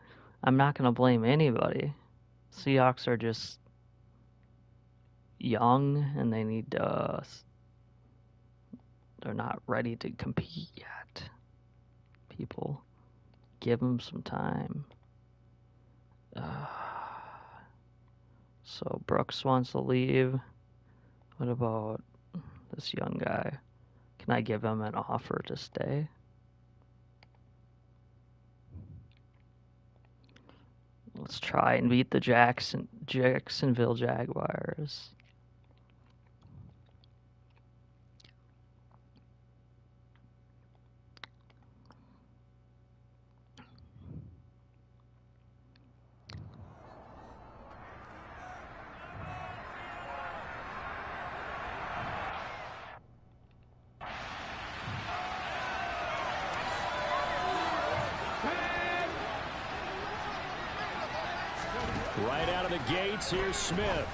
I'm not going to blame anybody. Seahawks are just young, and they need to... They're not ready to compete yet. People, give them some time. So Brooks wants to leave. What about this young guy? Can I give him an offer to stay? Let's try and beat the Jacksonville Jaguars. Right out of the gates, here's Smith.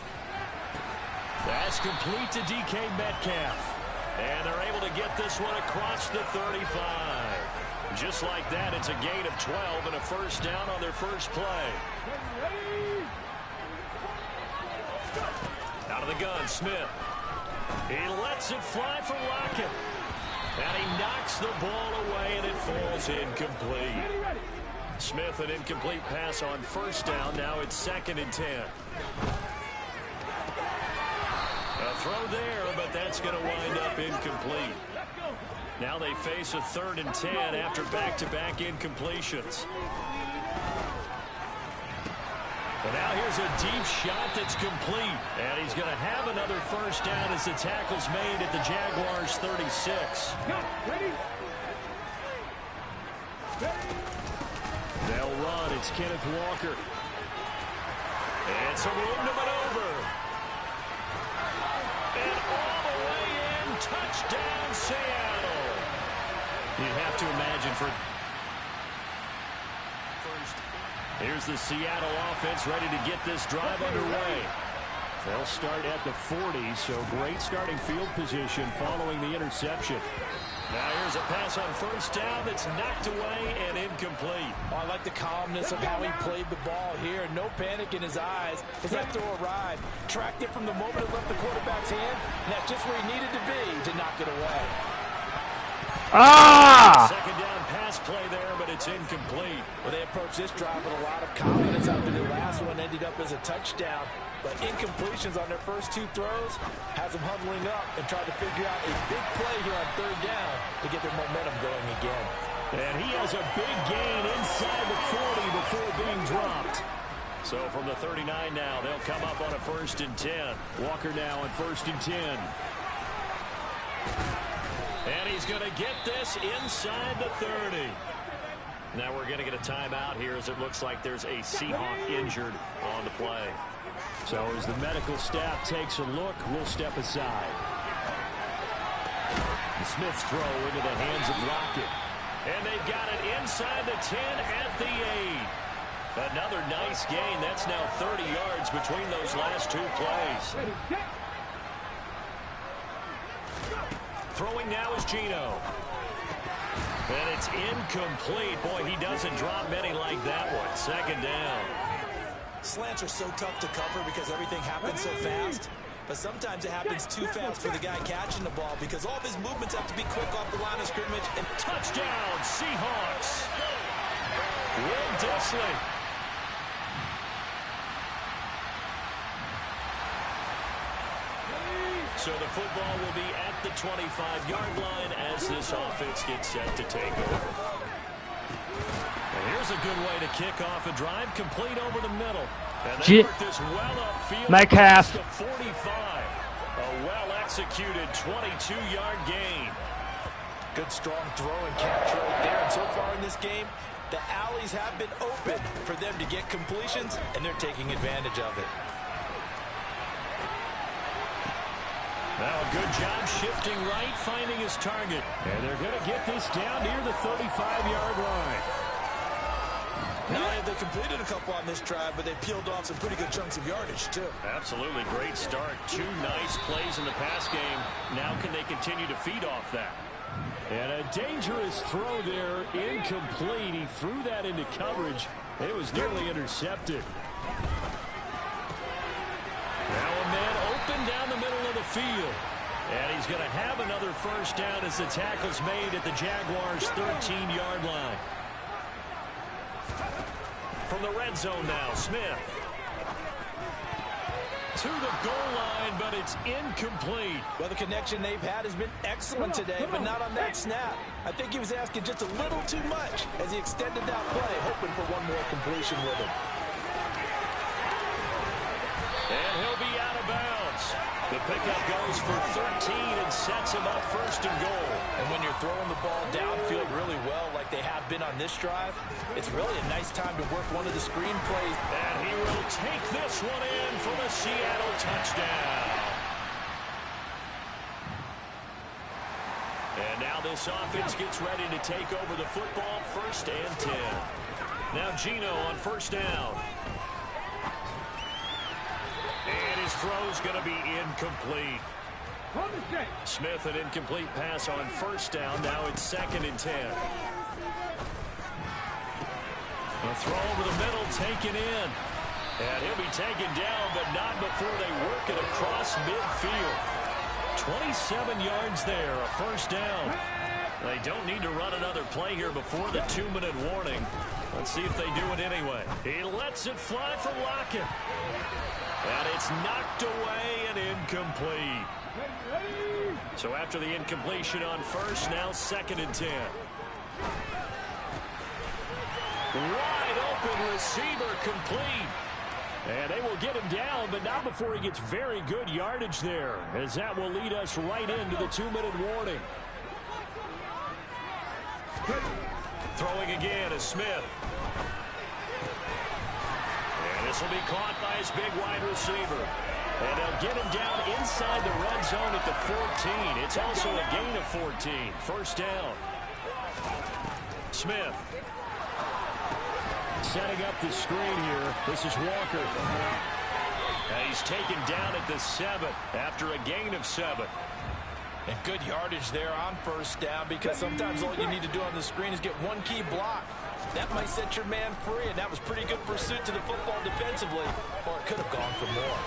That's complete to DK Metcalf. And they're able to get this one across the 35. Just like that, it's a gain of 12 and a first down on their first play. Out of the gun, Smith. He lets it fly for Lockett. And he knocks the ball away, and it falls incomplete. Smith, an incomplete pass on first down. Now it's 2nd and 10. A throw there, but that's going to wind up incomplete. Now they face a 3rd and 10 after back-to-back incompletions. And now here's a deep shot that's complete. And he's going to have another first down as the tackle's made at the Jaguars' 36. They'll run. It's Kenneth Walker. And some room to maneuver. And all the way in. Touchdown, Seattle. You have to imagine for first. Here's the Seattle offense ready to get this drive underway. They'll start at the 40, so great starting field position following the interception. Now here's a pass on first down that's knocked away and incomplete. Oh, I like the calmness of how he played the ball here. No panic in his eyes as that throw arrived. Tracked it from the moment it left the quarterback's hand, and that's just where he needed to be to knock it away. Second down pass play there, but it's incomplete. Well, they approached this drive with a lot of confidence after the last one ended up as a touchdown. But incompletions on their first 2 throws has them huddling up and trying to figure out a big play here on 3rd down to get their momentum going again. And he has a big gain inside the 40 before being dropped. So from the 39 now, they'll come up on a 1st and 10. Walker now on 1st and 10. And he's going to get this inside the 30. Now we're going to get a timeout here as it looks like there's a Seahawk injured on the play. So as the medical staff takes a look, we'll step aside. The Smith's throw into the hands of Lockett. And they've got it inside the 10 at the 8. Another nice gain. That's now 30 yards between those last 2 plays. Throwing now is Geno. And it's incomplete. Boy, he doesn't drop many like that one. Second down. Slants are so tough to cover because everything happens so fast. But sometimes it happens too fast for the guy catching the ball because all of his movements have to be quick off the line of scrimmage. And touchdown, Seahawks. Will Dissly. So the football will be at the 25-yard line as this offense gets set to take over. And here's a good way to kick off a drive, complete over the middle. And they work this well upfield. Metcalf. To 45. A well-executed 22-yard gain. Good strong throw and catch right there. And so far in this game, the alleys have been open for them to get completions, and they're taking advantage of it. Now a good job shifting right, finding his target. And they're going to get this down near the 35-yard line. Not only have they completed a couple on this drive, but they peeled off some pretty good chunks of yardage, too. Absolutely great start. 2 nice plays in the pass game. Now can they continue to feed off that? And a dangerous throw there, incomplete. He threw that into coverage. It was nearly intercepted. Now a man open down the middle of the field. And he's going to have another first down as the tackle's made at the Jaguars' 13-yard line. From the red zone now, Smith. To the goal line, but it's incomplete. Well, the connection they've had has been excellent today, but not on that snap. I think he was asking just a little too much as he extended that play, hoping for one more completion with him. And he'll be out of bounds. The pickup goes for 13 and sets him up first and goal. And when you're throwing the ball downfield really well like they have been on this drive, it's really a nice time to work one of the screen plays. And he will take this one in for the Seattle touchdown. And now this offense gets ready to take over the football, 1st and 10. Now Geno on first down. And his throw's going to be incomplete. Smith, an incomplete pass on first down. Now it's 2nd and 10. A throw over the middle, taken in. And he'll be taken down, but not before they work it across midfield. 27 yards there, a first down. They don't need to run another play here before the 2-minute warning. Let's see if they do it anyway. He lets it fly from Lockett. And it's knocked away and incomplete. So after the incompletion on first, now 2nd and 10. Wide open receiver complete. And they will get him down, but not before he gets very good yardage there, as that will lead us right into the 2-minute warning. Throwing again is Smith. And this will be caught by his big wide receiver. And they'll get him down inside the red zone at the 14. It's also a gain of 14. First down. Smith. Setting up the screen here. This is Walker. And he's taken down at the 7 after a gain of 7. And good yardage there on first down, because sometimes all you need to do on the screen is get one key block. That might set your man free, and that was pretty good pursuit to the football defensively, or it could have gone for more.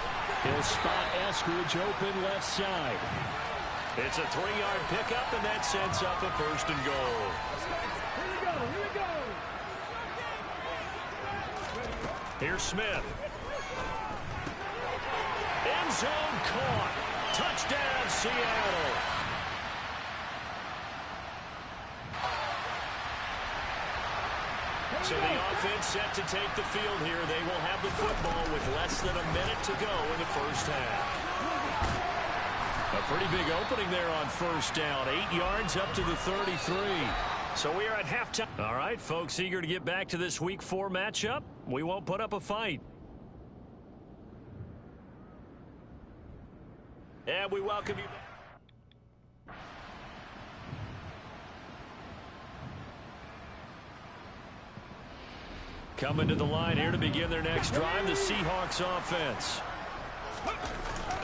He'll spot Eskridge open left side. It's a 3-yard pickup, and that sets up a 1st and goal. Here we go. Here's Smith. End zone caught. Touchdown, Seattle. So the offense set to take the field here. They will have the football with less than a minute to go in the first half. A pretty big opening there on first down. 8 yards up to the 33. So we are at halftime. All right, folks, eager to get back to this Week 4 matchup. We won't put up a fight. And we welcome you back. Coming to the line here to begin their next drive, the Seahawks offense.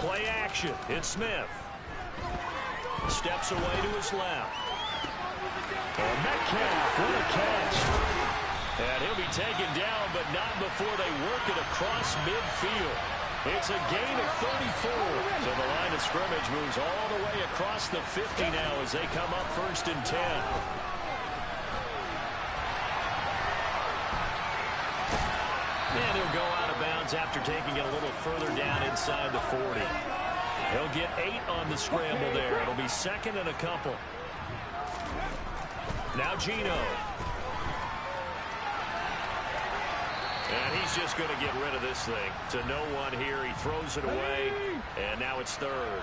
Play action. It's Smith. Steps away to his left. And Metcalf, what a catch. And he'll be taken down, but not before they work it across midfield. It's a gain of 34. So the line of scrimmage moves all the way across the 50 now as they come up 1st and 10. And he'll go out of bounds after taking it a little further down inside the 40. He'll get 8 on the scramble there. It'll be 2nd and a couple. Now Geno. And he's just going to get rid of this thing. To no one here. He throws it away. And now it's 3rd.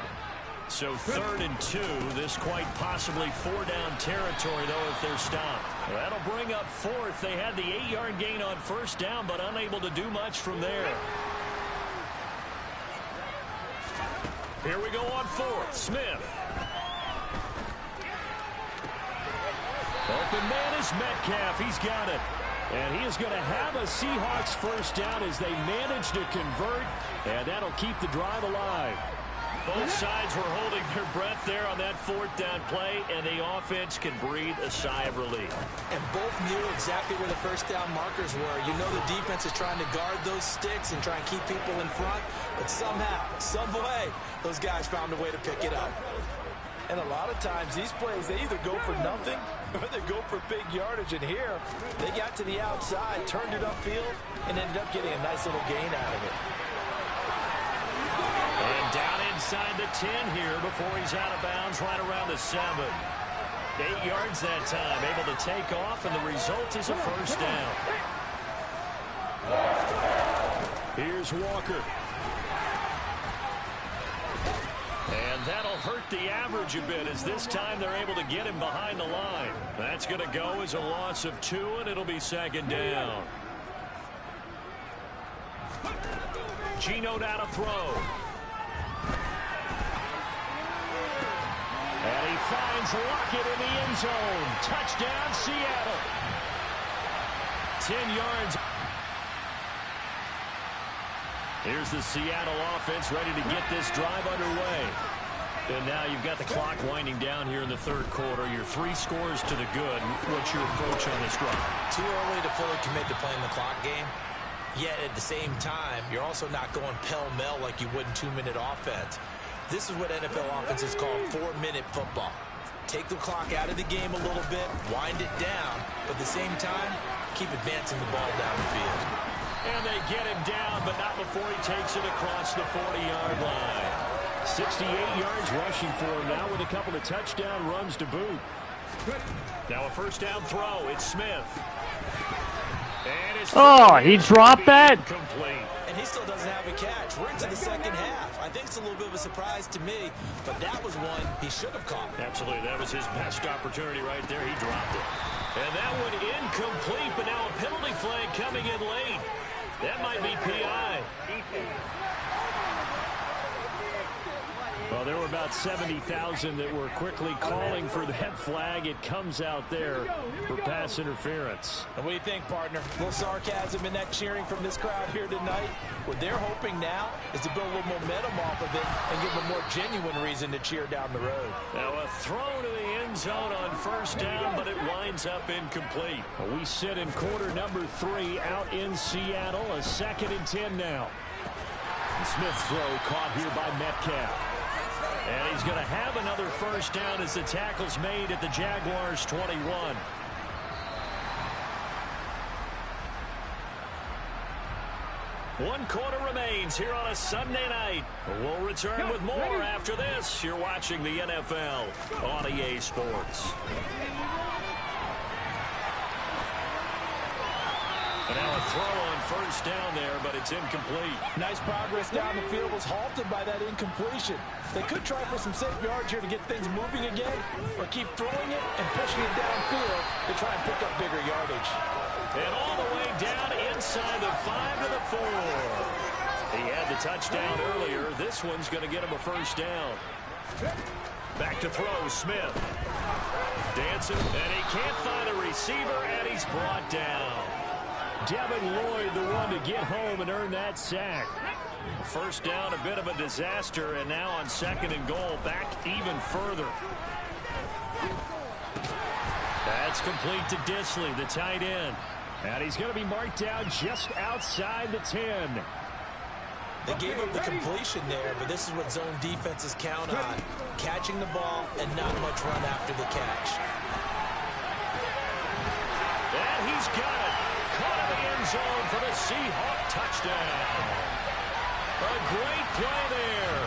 So 3rd and 2. This quite possibly 4-down territory, though, if they're stopped. That'll bring up 4th. They had the 8-yard gain on 1st down, but unable to do much from there. Here we go on 4th. Smith. Open man is Metcalf. He's got it. And he is going to have a Seahawks 1st down as they manage to convert. And that'll keep the drive alive. Both sides were holding their breath there on that 4th down play, and the offense can breathe a sigh of relief. And both knew exactly where the 1st down markers were. You know the defense is trying to guard those sticks and try and keep people in front, but somehow, some way, those guys found a way to pick it up. And a lot of times these plays, they either go for nothing or they go for big yardage. And here, they got to the outside, turned it upfield, and ended up getting a nice little gain out of it. And down inside the 10 here before he's out of bounds right around the 7. 8 yards that time, able to take off, and the result is a 1st down. Here's Walker. And that'll hurt the average a bit as this time they're able to get him behind the line. That's going to go as a loss of 2, and it'll be 2nd down. Geno down to throw. And he finds Lockett in the end zone. Touchdown, Seattle. 10 yards. Here's the Seattle offense ready to get this drive underway. And now you've got the clock winding down here in the 3rd quarter. Your 3 scores to the good. What's your approach on this drive? Too early to fully commit to playing the clock game. Yet at the same time, you're also not going pell-mell like you would in 2-minute offense. This is what NFL offenses call 4-minute football. Take the clock out of the game a little bit, wind it down, but at the same time, keep advancing the ball down the field. And they get him down, but not before he takes it across the 40-yard line. 68 yards rushing for him now with a couple of touchdown runs to boot. Now a 1st down throw. It's Smith. And it's he dropped that? Complete. And he still doesn't have a catch. We're into the 2nd half. I think it's a little bit of a surprise to me, but that was one he should have caught. Absolutely. That was his best opportunity right there. He dropped it. And that one incomplete, but now a penalty flag coming in late. That might be PI. Well, there were about 70,000 that were quickly calling for that flag. It comes out there for pass interference. And what do you think, partner? A little sarcasm in that cheering from this crowd here tonight. What they're hoping now is to build a little momentum off of it and give them a more genuine reason to cheer down the road. Now a throw to the end zone on 1st down, but it winds up incomplete. We sit in quarter number 3 out in Seattle. A 2nd and 10 now. Smith's throw caught here by Metcalf. And he's going to have another 1st down as the tackle's made at the Jaguars' 21. One quarter remains here on a Sunday night. We'll return with more after this. You're watching the NFL on EA Sports. And now a throw on 1st down there, but it's incomplete. Nice progress down the field was halted by that incompletion. They could try for some safe yards here to get things moving again, or keep throwing it and pushing it downfield to try and pick up bigger yardage. And all the way down inside the 5 to the 4. He had the touchdown earlier. This one's going to get him a 1st down. Back to throw, Smith. Dancing, and he can't find a receiver, and he's brought down. Devin Lloyd, the one to get home and earn that sack. First down, a bit of a disaster, and now on 2nd and goal, back even further. That's complete to Disley, the tight end. And he's going to be marked down just outside the 10. They gave up the completion there, but this is what zone defenses count on. Catching the ball and not much run after the catch. And he's got it. Caught in the end zone for the Seahawk touchdown. A great play there.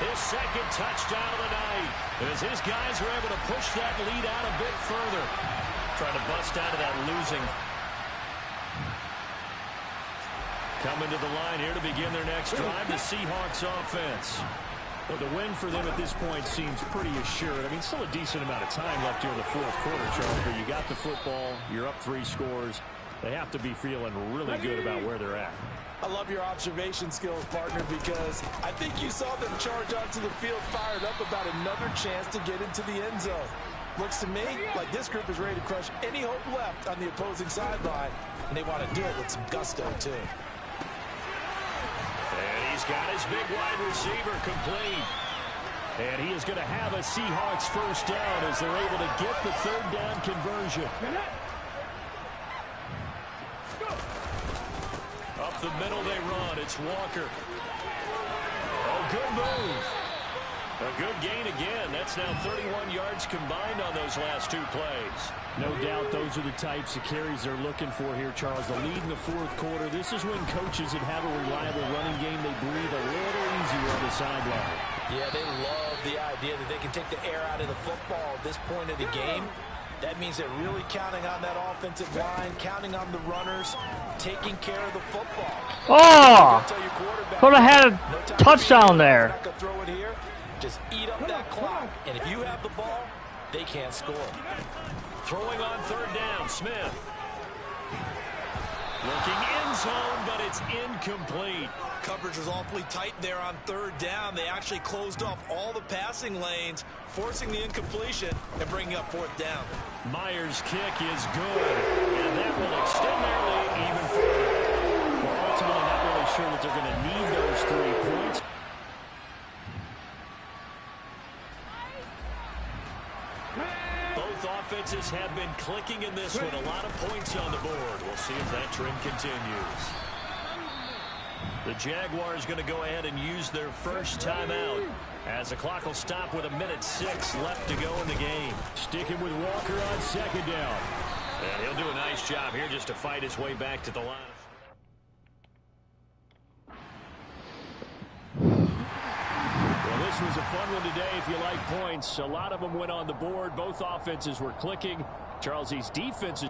His 2nd touchdown of the night. As his guys are able to push that lead out a bit further. Trying to bust out of that losing. Coming to the line here to begin their next drive, the Seahawks offense. Well, the win for them at this point seems pretty assured. I mean, still a decent amount of time left here in the 4th quarter, Charles, but you got the football, you're up 3 scores. They have to be feeling really good about where they're at. I love your observation skills, partner, because I think you saw them charge onto the field fired up about another chance to get into the end zone. Looks to me like this group is ready to crush any hope left on the opposing sideline, and they want to do it with some gusto, too. And he's got his big wide receiver complete. And he is going to have a Seahawks first down as they're able to get the 3rd down conversion. Up the middle they run. It's Walker. Oh, good move. A good gain again. That's now 31 yards combined on those last 2 plays. No doubt those are the types of carries they're looking for here, Charles. The lead in the 4th quarter. This is when coaches that have a reliable running game, they breathe a little easier on the sideline. Yeah, they love the idea that they can take the air out of the football at this point of the game. That means they're really counting on that offensive line, counting on the runners, taking care of the football. Oh! Could have had a touchdown there. Not gonna throw it here. Just eat up that clock. And if you have the ball, they can't score. Throwing on 3rd down, Smith. Looking end zone, but it's incomplete. Coverage was awfully tight there on 3rd down. They actually closed off all the passing lanes, forcing the incompletion and bringing up 4th down. Myers' kick is good, and that will extend their lead even further. Well, ultimately, not really sure that they're going to need those 3 points. Both offenses have been clicking in this one. A lot of points on the board. We'll see if that trend continues. The Jaguars going to go ahead and use their first timeout as the clock will stop with 1:06 left to go in the game. Sticking with Walker on 2nd down. And he'll do a nice job here just to fight his way back to the line. Well, this was a fun one today if you like points. A lot of them went on the board. Both offenses were clicking. Charles, these defenses.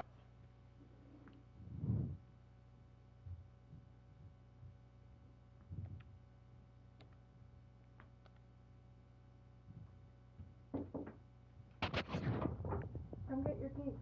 Come get your key.